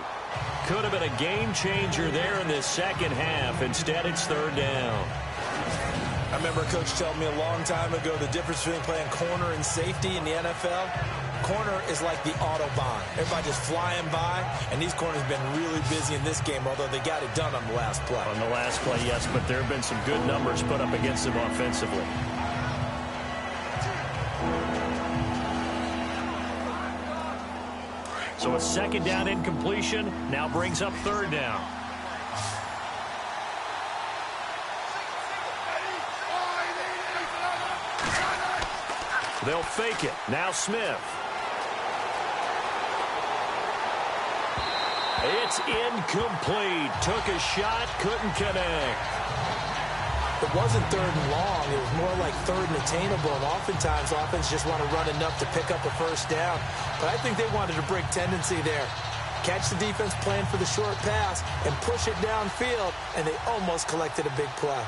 Could have been a game changer there in this 2nd half. Instead, it's 3rd down. I remember a coach telling me a long time ago the difference between playing corner and safety in the NFL. Corner is like the Autobahn. Everybody just flying by, and these corners have been really busy in this game, although they got it done on the last play. On the last play, yes, but there have been some good numbers put up against them offensively. So a 2nd down incompletion now brings up 3rd down. They'll fake it. Now Smith. It's incomplete. Took a shot, couldn't connect. It wasn't third and long. It was more like third and attainable, and oftentimes offense just want to run enough to pick up a first down. But I think they wanted to break tendency there. Catch the defense plan for the short pass and push it downfield, and they almost collected a big play.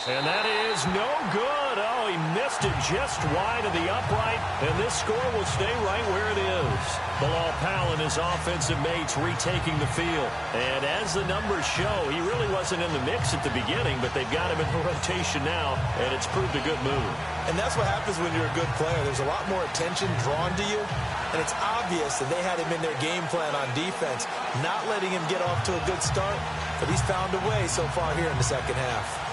And that is no good. Oh, he missed it just wide of the upright, and this score will stay right where it is. Bilal Powell and his offensive mates retaking the field. And as the numbers show, he really wasn't in the mix at the beginning, but they've got him in rotation now, and it's proved a good move. And that's what happens when you're a good player. There's a lot more attention drawn to you, and it's obvious that they had him in their game plan on defense, not letting him get off to a good start, but he's found a way so far here in the second half.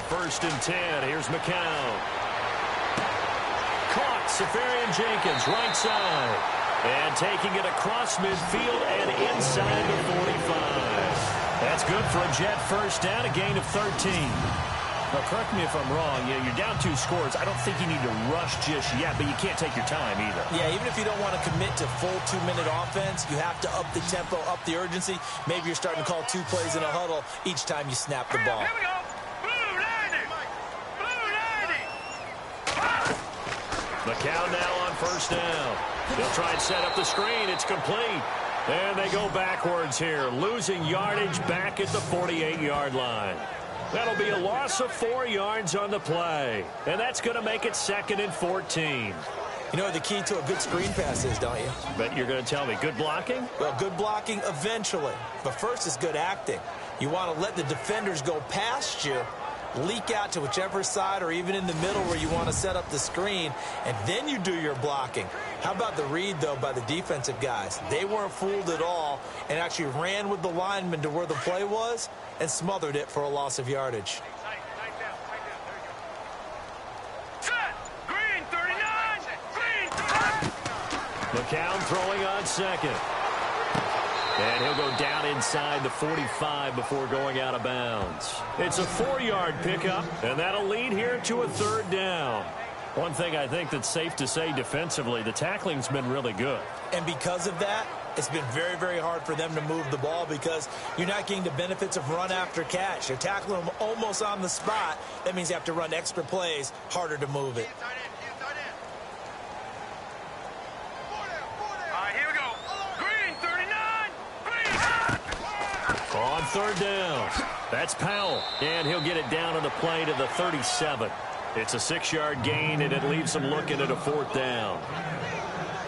First and 10. Here's McCown. Caught. Safarian Jenkins, right side. And taking it across midfield and inside the 45. That's good for a Jet first down, a gain of 13. Now, correct me if I'm wrong. You're down 2 scores. I don't think you need to rush just yet, but you can't take your time either. Yeah, even if you don't want to commit to full 2-minute offense, you have to up the tempo, up the urgency. Maybe you're starting to call 2 plays in a huddle each time you snap the ball. Here we go. McCown now on first down. They'll try and set up the screen. It's complete. And they go backwards here, losing yardage back at the 48-yard line. That'll be a loss of 4 yards on the play. And that's going to make it 2nd and 14. You know what the key to a good screen pass is, don't you? Bet you're going to tell me. Good blocking? Well, good blocking eventually. But first is good acting. You want to let the defenders go past you, leak out to whichever side or even in the middle where you want to set up the screen, and then you do your blocking. How about the read, though, by the defensive guys? They weren't fooled at all and actually ran with the lineman to where the play was and smothered it for a loss of yardage. Green 39! Green 39! McCown throwing on second. And he'll go down inside the 45 before going out of bounds. It's a 4-yard pickup, and that'll lead here to a 3rd down. One thing I think that's safe to say defensively, the tackling's been really good. And because of that, it's been very, very hard for them to move the ball because you're not getting the benefits of run after catch. You're tackling them almost on the spot. That means you have to run extra plays, harder to move it. On 3rd down, that's Powell, and he'll get it down on the play to the 37. It's a 6-yard gain, and it leaves them looking at a 4th down.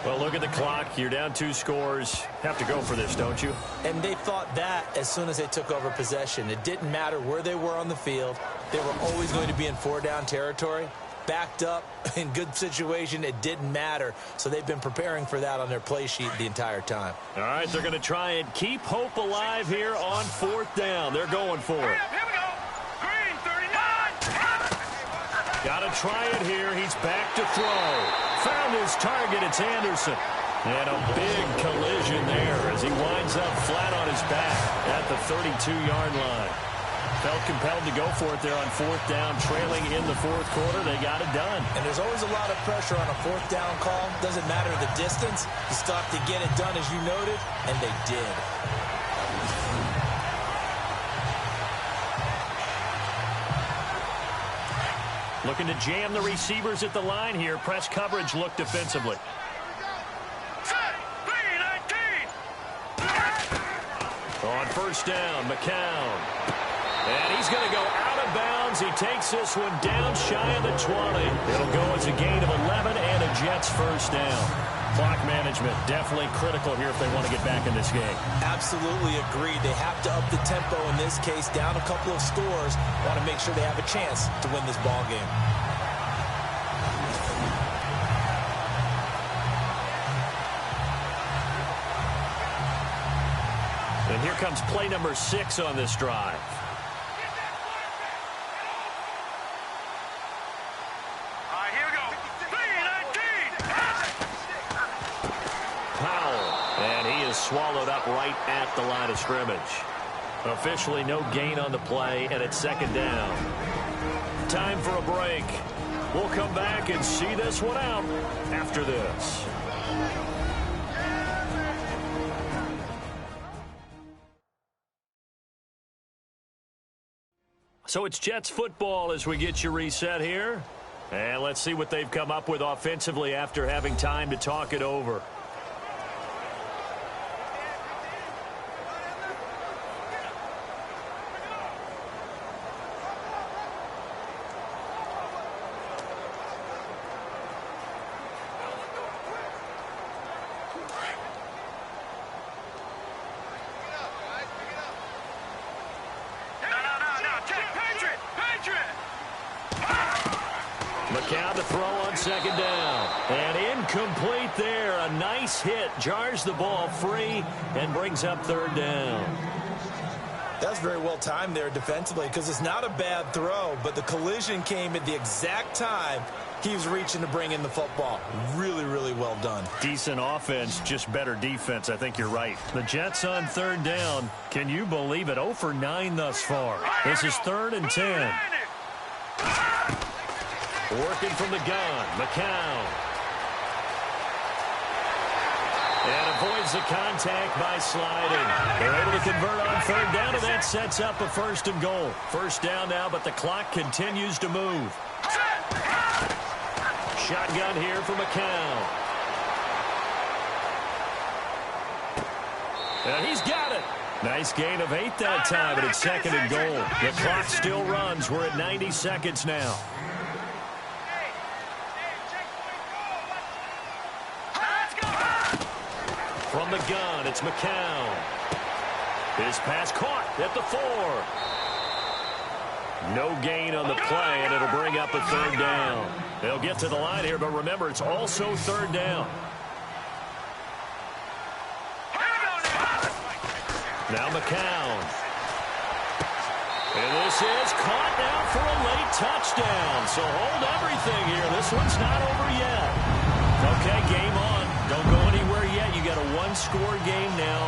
Well, look at the clock. You're down 2 scores. Have to go for this, don't you? And they thought that as soon as they took over possession. It didn't matter where they were on the field. They were always going to be in 4-down territory. Backed up, in good situation, it didn't matter. So they've been preparing for that on their play sheet the entire time. All right, they're going to try and keep hope alive here on 4th down. They're going for it. Here we go. Green 39! Got to try it here. He's back to throw. Found his target. It's Anderson. And a big collision there as he winds up flat on his back at the 32-yard line. Felt compelled to go for it there on 4th down, trailing in the 4th quarter. They got it done. And there's always a lot of pressure on a 4th down call. Doesn't matter the distance. You still have to get it done, as you noted, and they did. Looking to jam the receivers at the line here. Press coverage look defensively. On 1st down, McCown. And he's going to go out of bounds. He takes this one down shy of the 20. It'll go as a gain of 11 and a Jets first down. Clock management definitely critical here if they want to get back in this game. Absolutely agreed. They have to up the tempo in this case, down a couple of scores. Want to make sure they have a chance to win this ball game. And here comes play number 6 on this drive. swallowed up right at the line of scrimmage. Officially no gain on the play, and it's second down. Time for a break. We'll come back and see this one out after this. So it's Jets football as we get you reset here. And let's see what they've come up with offensively after having time to talk it over. McCown to throw on second down. And incomplete there. A nice hit. Jars the ball free and brings up third down. That's very well timed there defensively because it's not a bad throw, but the collision came at the exact time he was reaching to bring in the football. Really, really well done. Decent offense, just better defense. I think you're right. The Jets on third down. Can you believe it? 0 for 9 thus far. This is 3rd and 10. Working from the gun, McCown. And avoids the contact by sliding. They're able to convert on third down, and that sets up a 1st and goal. First down now, but the clock continues to move. Shotgun here for McCown. And he's got it. Nice gain of 8 that time, and it's 2nd and goal. The clock still runs. We're at 90 seconds now. From the gun, it's McCown. His pass caught at the 4. No gain on the play, and it'll bring up a 3rd down. They'll get to the line here, but remember, it's also 3rd down. Now McCown. And this is caught now for a late touchdown. So hold everything here. This one's not over yet. Okay, game on. Don't go anywhere yet. You got a 1-score game now.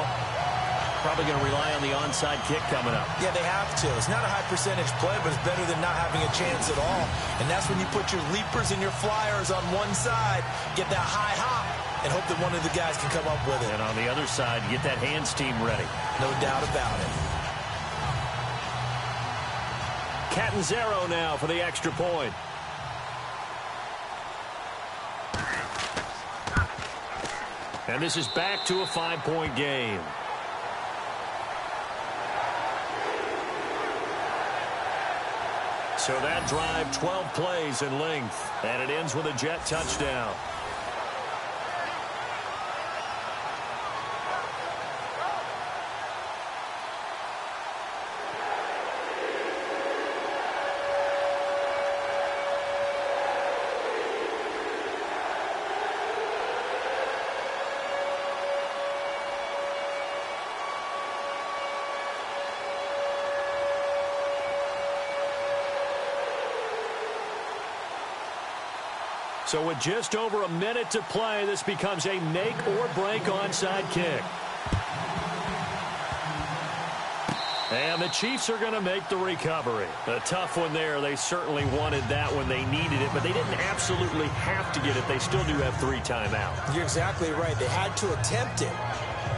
Probably going to rely on the onside kick coming up. Yeah, they have to. It's not a high percentage play, but it's better than not having a chance at all. And that's when you put your leapers and your flyers on one side, get that high hop, and hope that one of the guys can come up with it. And on the other side, get that hands team ready. No doubt about it. Catanzaro now for the extra point. And this is back to a 5-point game. So that drive, 12 plays in length, and it ends with a Jet touchdown. So with just over a minute to play, this becomes a make-or-break onside kick. And the Chiefs are going to make the recovery. A tough one there. They certainly wanted that when they needed it, but they didn't absolutely have to get it. They still do have 3 timeouts. You're exactly right. They had to attempt it.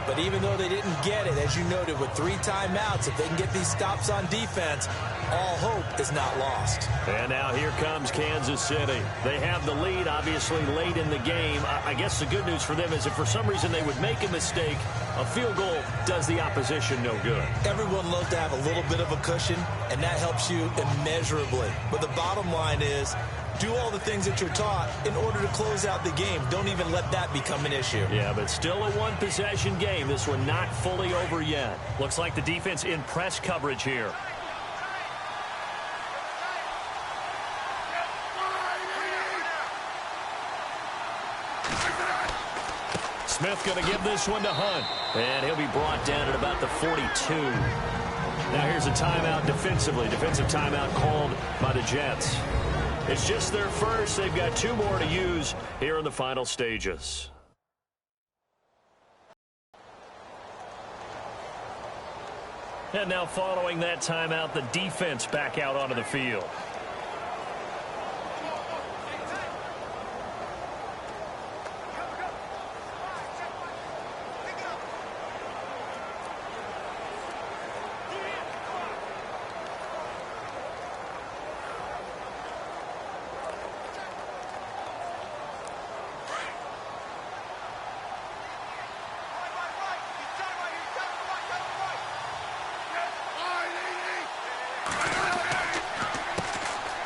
But even though they didn't get it, as you noted, with 3 timeouts, if they can get these stops on defense, all hope is not lost. And now here comes Kansas City. They have the lead, obviously, late in the game. I guess the good news for them is if for some reason they would make a mistake, a field goal does the opposition no good. Everyone loves to have a little bit of a cushion, and that helps you immeasurably. But the bottom line is, do all the things that you're taught in order to close out the game. Don't even let that become an issue. Yeah, but still a one-possession game. This one not fully over yet. Looks like the defense in press coverage here. Smith going to give this one to Hunt. And he'll be brought down at about the 42. Now here's a timeout defensively. Defensive timeout called by the Jets. It's just their first. They've got 2 more to use here in the final stages. And now following that timeout, the defense back out onto the field.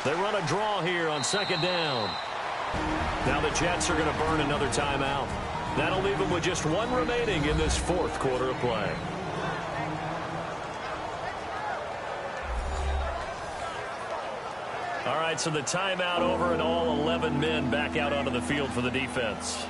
They run a draw here on second down. Now the Jets are going to burn another timeout. That'll leave them with just one remaining in this fourth quarter of play. All right, so the timeout over and all 11 men back out onto the field for the defense.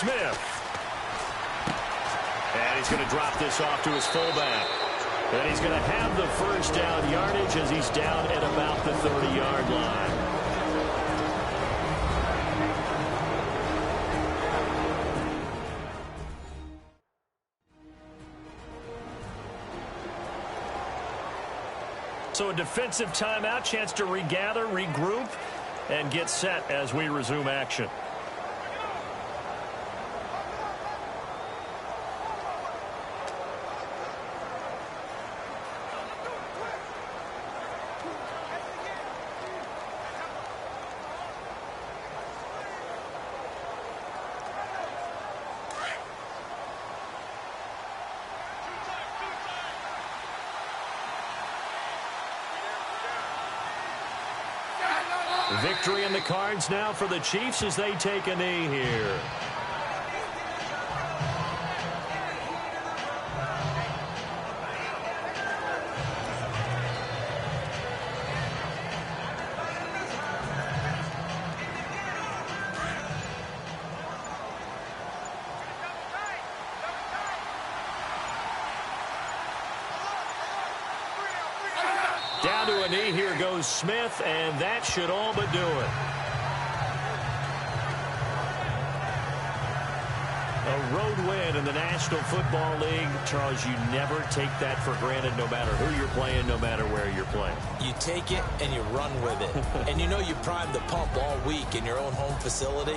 Smith. And he's going to drop this off to his fullback. And he's going to have the first down yardage as he's down at about the 30-yard line. So a defensive timeout, chance to regather, regroup, and get set as we resume action. Victory in the cards now for the Chiefs as they take a knee here. Down to a knee, here goes Smith, and that should all but do it. A road win in the National Football League. Charles, you never take that for granted no matter who you're playing, no matter where you're playing. You take it and you run with it. And you know you primed the pump all week in your own home facility.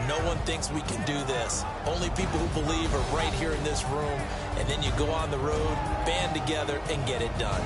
No one thinks we can do this. Only people who believe are right here in this room. And then you go on the road, band together, and get it done.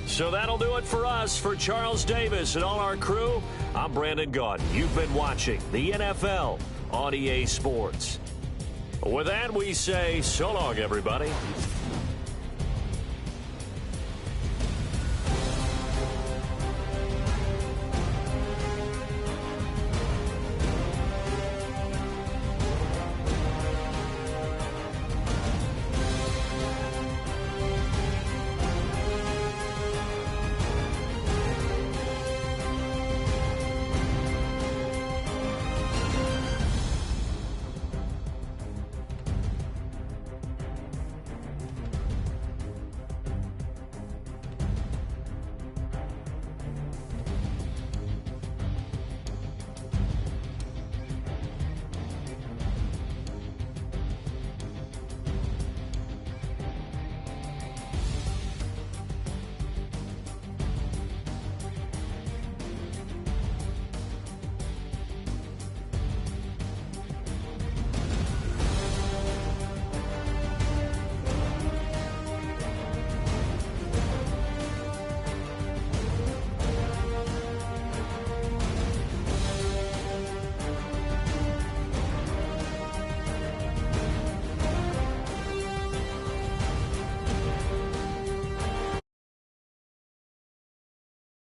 So that'll do it for us. For Charles Davis and all our crew, I'm Brandon Gaudin. You've been watching the NFL on EA Sports. With that, we say so long, everybody.